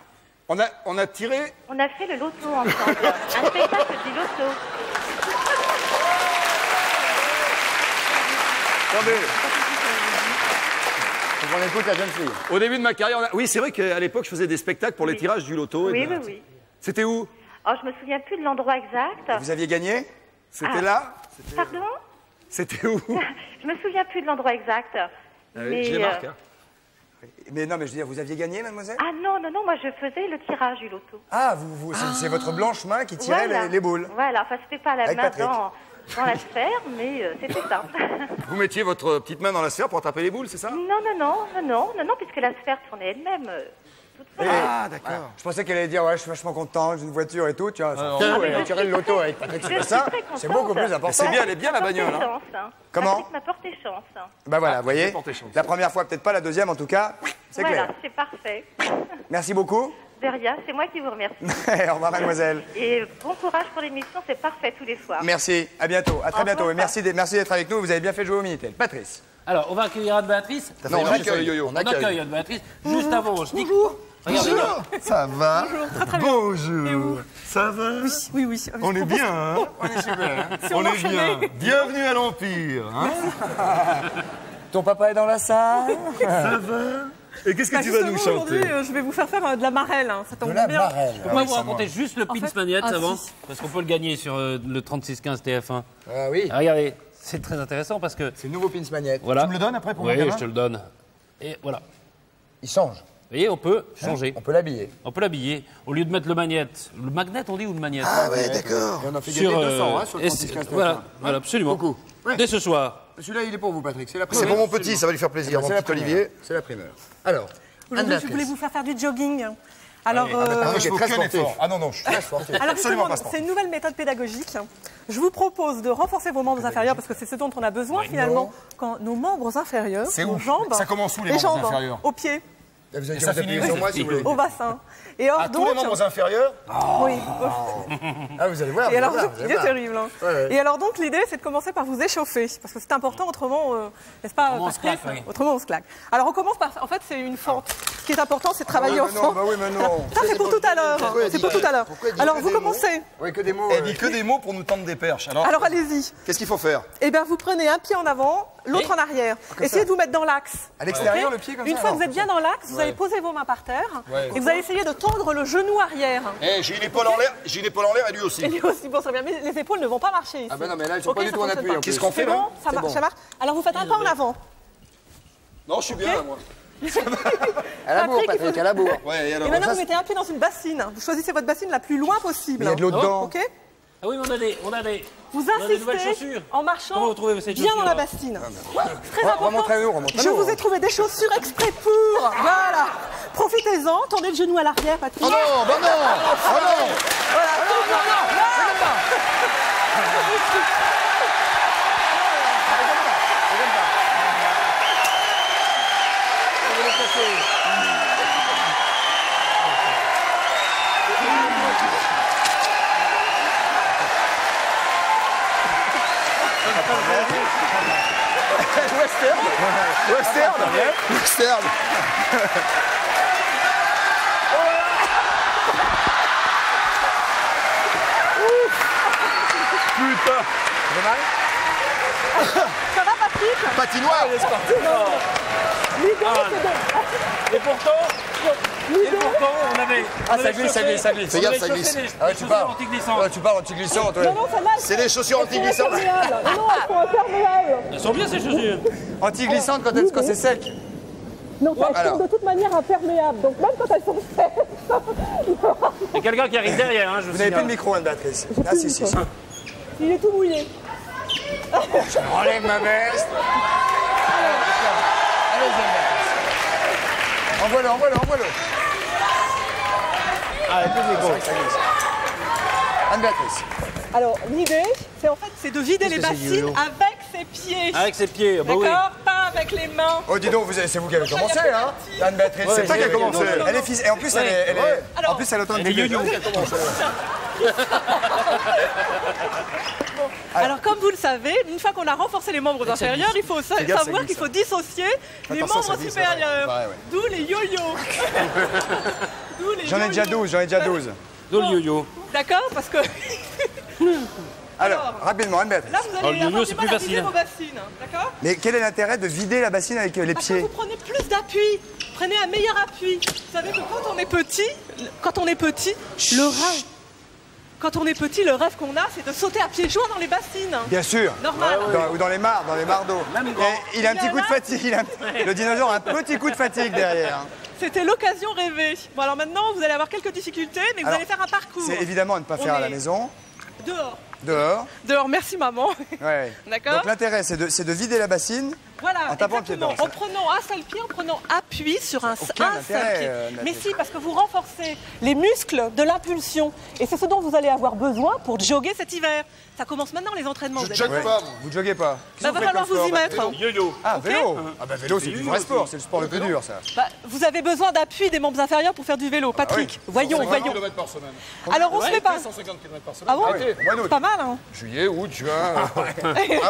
On a tiré. On a fait le loto ensemble. Un spectacle du loto. Attendez. Faut qu'on écoute la jeune fille. Au début de ma carrière, oui, c'est vrai qu'à l'époque, je faisais des spectacles pour les Oui. tirages du loto. et Oui, ben, oui, oui. C'était où? Oh, je me souviens plus de l'endroit exact. Vous aviez gagné? C'était Ah. là? Pardon? C'était où? Je me souviens plus de l'endroit exact. Mais, Je les marque. Hein. Mais non, mais je veux dire, vous aviez gagné, mademoiselle? Ah non, moi je faisais le tirage du loto. Ah, c'est votre blanche main qui tirait Voilà. les boules. Voilà, enfin c'était pas la Avec main Patrick. dans la sphère, mais c'était ça. Vous mettiez votre petite main dans la sphère pour attraper les boules, c'est ça? Non, puisque la sphère tournait elle-même. Toute seule. Ah, d'accord. Je pensais qu'elle allait dire, ouais, je suis vachement content, j'ai une voiture et tout, tu vois. non. Ah, mais je tirer le suis loto très- avec Patrick je suis Sébastien, très c'est contente. beaucoup plus important. C'est bien, elle est bien la Porté bagnole. Hein. chance, hein. Comment? Patrick m'a porté chance. Bah voilà, vous voyez, porté chance. la première fois, peut-être pas, la deuxième en tout cas, c'est Voilà, clair. c'est parfait. Merci beaucoup. De rien, c'est moi qui vous remercie. Au revoir, mademoiselle. Et bon courage pour l'émission, c'est parfait tous les soirs. Merci, à bientôt, à très Au bientôt. revoir. Et merci d'être avec nous, vous avez bien fait jouer au Minitel. Patrice. Alors, on va accueillir Anne-Béatrice. Non, on marcher sur les accueille, yo-yo. on On accueille accueille. Anne-Béatrice. Juste avant, je dis... Regardez, regarde. Ça va? Bonjour, très très bien. Bonjour. Ça va? Oui, oui. On est bien, hein? On est super. hein. Si On est enchaînait. bien. Bienvenue à l'Empire, hein? Ton papa est dans la salle. Ça va? Et qu'est-ce que Bah, tu vas nous justement, chanter? aujourd'hui, je vais vous faire de la marelle. Hein. Ça tombe De la bien. marelle. On va vous raconter juste le En Pins fait- Magnette Ah, avant, si. parce qu'on peut le gagner sur le 3615 TF1. Ah oui, Ah, regardez, c'est très intéressant parce que... c'est le nouveau Pins Magnette. Voilà. Tu me le donnes après pour Oui, mon gamin je te le donne. Et voilà. Il change. Vous voyez, on peut changer. On peut l'habiller. On peut l'habiller. Au lieu de mettre le magnète. Le magnet, on dit, ou le magnète Ah ouais, d'accord. Et on en fait gagner 200 hein, sur le 36-15. Voilà, voilà, absolument. Beaucoup. Ouais. Dès ce soir. Celui-là, il est pour vous, Patrick. C'est la C'est primeur. pour mon petit, ça va lui faire plaisir, mon C'est la petit primeur. Olivier. C'est la primeur. Alors, Aujourd'hui, je Anne-Béatrice. voulais vous faire du jogging. Alors, Ah, je suis très aucun sportif. effort. Ah non, non, je suis très sportif. alors Absolument justement, pas sportif. c'est une nouvelle méthode pédagogique. Je vous propose de renforcer vos membres inférieurs parce que c'est ce dont on a besoin finalement quand nos membres inférieurs, C'est nos où jambes, Ça commence où, les les membres jambes, inférieurs aux pieds. Vous avez Et ça finit sur moi si vous voulez. Au bassin. Et alors, À tous les membres inférieurs. Oui. Ah, vous allez voir. Et alors, vous allez il est voir. terrible. Hein. Ouais. Et alors donc l'idée c'est de commencer par vous échauffer parce que c'est important autrement, n'est-ce pas Autrement, on se Patrice claque, oui. Autrement on se claque. Alors on commence par, en fait c'est une fente. Ce qui est important c'est de travailler Ah oui, mais non, ensemble. bah oui, mais non. Alors, ça c'est pour tout à l'heure. C'est pour tout à l'heure. Alors vous commencez. Oui, que des mots. Elle dit que des mots pour nous tendre des perches. Alors Allez-y. qu'est-ce qu'il faut faire? Eh bien vous prenez un pied en avant, l'autre en arrière. Essayez de vous mettre dans l'axe. À l'extérieur, Ok le pied comme Une ça, fois que alors, vous êtes bien dans l'axe, vous allez poser vos mains par terre Ouais. et vous allez essayer de tendre le genou arrière. J'ai une épaule en l'air, et lui aussi. Et lui aussi, bon, très bien. Mais les épaules ne vont pas marcher ici. Ah ben non, mais là, ils sont Ok, pas du ça tout en fonctionne appui. pas. En plus. Qu'est-ce qu'on fait C'est là? bon, ça marche, bon. ça marche. Alors vous faites un pas en avant. Non, je suis bien là, moi. À la bourre, Patrick, à la bourre. Ouais, et alors Et maintenant ça, vous mettez un pied dans une bassine. Vous choisissez votre bassine la plus loin possible. Il y a de l'eau dedans. Ok. Ah oui, mais on a des Vous on a des nouvelles insistez chaussures. en marchant Comment vous trouvez ces bien chaussures, dans la là bassine. Très important. Remontrez-nous, Je remontrez-nous. vous ai trouvé des chaussures exprès pour. Voilà. Profitez-en. Tendez le genou à l'arrière, Patrick. Oh non, bah non. Oh non. Voilà. Western. Putain. Ça va, Patrick? Patinoire. L'idée, c'est de. Et pourtant, on avait. Ah, ça glisse, ça glisse, ça glisse. Fais gaffe, ça glisse. Ah ouais, tu parles. Anti-glissantes. Ouais, tu parles anti-glissante, ouais. Non, non, celle-là. C'est les chaussures anti-glissantes. Non, elles sont imperméables. Elles sont bien ces chaussures. Anti-glissante quand c'est sec. Non, elles alors. sont de toute manière imperméables. Donc même quand elles sont sèches. Il y a quelqu'un qui arrive derrière, hein, je Vous vous n'avez plus de signale. micro, Anne-Béatrice. Ah, si, si, si. Il est tout mouillé. Enlève ma veste. Allez, Anne-Béatrice. Envoie-le, envoie-le, envoie-le. Ah, plus de micro. Ça glisse. Anne-Béatrice. Alors l'idée, c'est de vider les Qu'est-ce que c'est, bassines yo-yo avec ses pieds. Avec ses pieds, bah oui. D'accord, pas avec les mains. Oh, dis donc, c'est vous qui avez commencé, hein Anne-Béatrice, c'est toi qui as commencé. Elle est fils. Et en plus, elle est... Alors, En plus, elle entend Elle est yo-yo. Alors, comme vous le savez, une fois qu'on a renforcé les membres inférieurs, il faut gaffe, ça savoir glisse, qu'il faut ça. dissocier les Attention, membres ça glisse, supérieurs. ouais, ouais. D'où les yo-yo. D'où les J'en ai déjà yo-yo. 12, j'en ai déjà 12. Dans le yo-yo. D'accord, parce que Alors, rapidement, Anne-Béatrice. là, vous Oh, le allez yo-yo, avoir c'est du mal plus à vider facile. vos bassines. D'accord. Mais quel est l'intérêt de vider la bassine avec les Parce que pieds vous prenez plus d'appui. Prenez un meilleur appui. Vous savez que quand on est petit, le rêve qu'on a, c'est de sauter à pieds joints dans les bassines. Bien sûr. Normal. Ou dans les mares, dans les mares d'eau. Et il a un petit coup de fatigue. Le dinosaure a un petit coup de fatigue derrière. C'était l'occasion rêvée. Bon, alors maintenant, vous allez avoir quelques difficultés, mais vous Alors, allez faire un parcours. C'est évidemment à ne pas On faire à la est maison. Dehors. Dehors. Dehors, merci maman. Ouais. D'accord. Donc l'intérêt, c'est de vider la bassine. Voilà, En tapant le pied exactement. dedans, En prenant un seul pied, en prenant appui sur un seul intérêt, pied. Nathalie. Mais si, parce que vous renforcez les muscles de l'impulsion. Et c'est ce dont vous allez avoir besoin pour jogger cet hiver. Ça commence maintenant les entraînements. Je jogue Ouais. pas, moi. Vous joguez pas. Va falloir vous y mettre. Yo-yo. Ah, vélo. Ah bah vélo, c'est du vrai sport. C'est le sport le plus dur, ça. Bah, vous avez besoin d'appui des membres inférieurs pour faire du vélo. Patrick, voyons. 150 km par semaine. Alors on se met pas. 150 km par semaine. Ah bon Ah oui, au mois d'août. Pas mal, hein. Juillet, août, juin.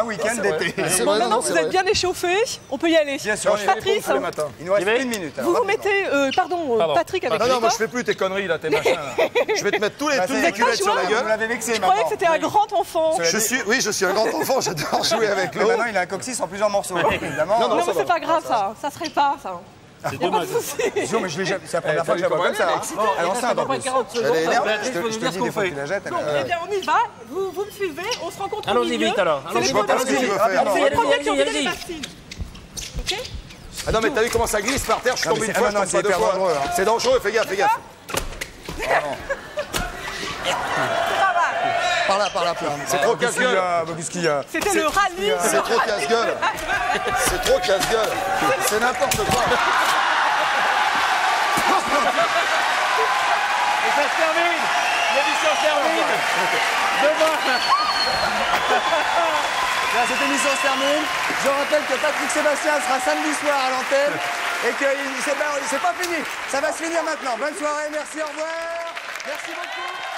Un week-end d'été. Bon, maintenant vous êtes bien échauffés, on peut y aller. Bien sûr. Patrice, tous les matins. Il nous reste une minute. vous alors, vous rapidement. mettez, Pardon. Patrick avec Non, non, moi je les fais plus tes conneries là, tes machins là. Je vais te mettre tous les Bah, toutes c'est- les culettes sur la Vous gueule. l'avez vexé, Je croyais maman. que c'était un grand enfant. Cela dit- Je suis un grand enfant, j'adore jouer avec Mais l'eau. maintenant, il a un coccyx en plusieurs morceaux. Évidemment. Non, Non, ça mais va. c'est pas grave ça, ça serait pas ça. C'est dommage. Disons, mais je l'ai jamais- c'est la première fois que je la vois comment comme ça. elle est, hein. Bon, Elle il en reste sein, à peu en près plus. 40 secondes. Elle est énervée. Béatrice, Je faut nous te dire dis ce qu'on des fois fait. qu'il la jette. Bon, eh bien on y va, vous me suivez, on se rencontre au Allons-y milieu. vite, alors. C'est Allons-y, les je vois pas premiers ce que tu veux faire. c'est les Allez-y, premiers qui ont allez-y, vidé les allez-y. bassines. Ok. Ah non, mais t'as vu comment ça glisse par terre, je suis Non, tombé mais une c'est- fois, ah je non, tombe c'est pas deux hyper fois. dangereux, hein. C'est dangereux, fais gaffe, fais gaffe. Par là, par là. C'est trop casse-gueule. Qu'est-ce qu'il y a? C'était le rallye. C'est trop casse-gueule. C'est trop casse-gueule. C'est n'importe quoi. Et ça se termine. L'émission se termine. Demain. Là, cette émission se termine. Je rappelle que Patrick Sébastien sera samedi soir à l'antenne. et que c'est pas fini. Ça va se finir maintenant. Bonne soirée, merci, au revoir. Merci beaucoup.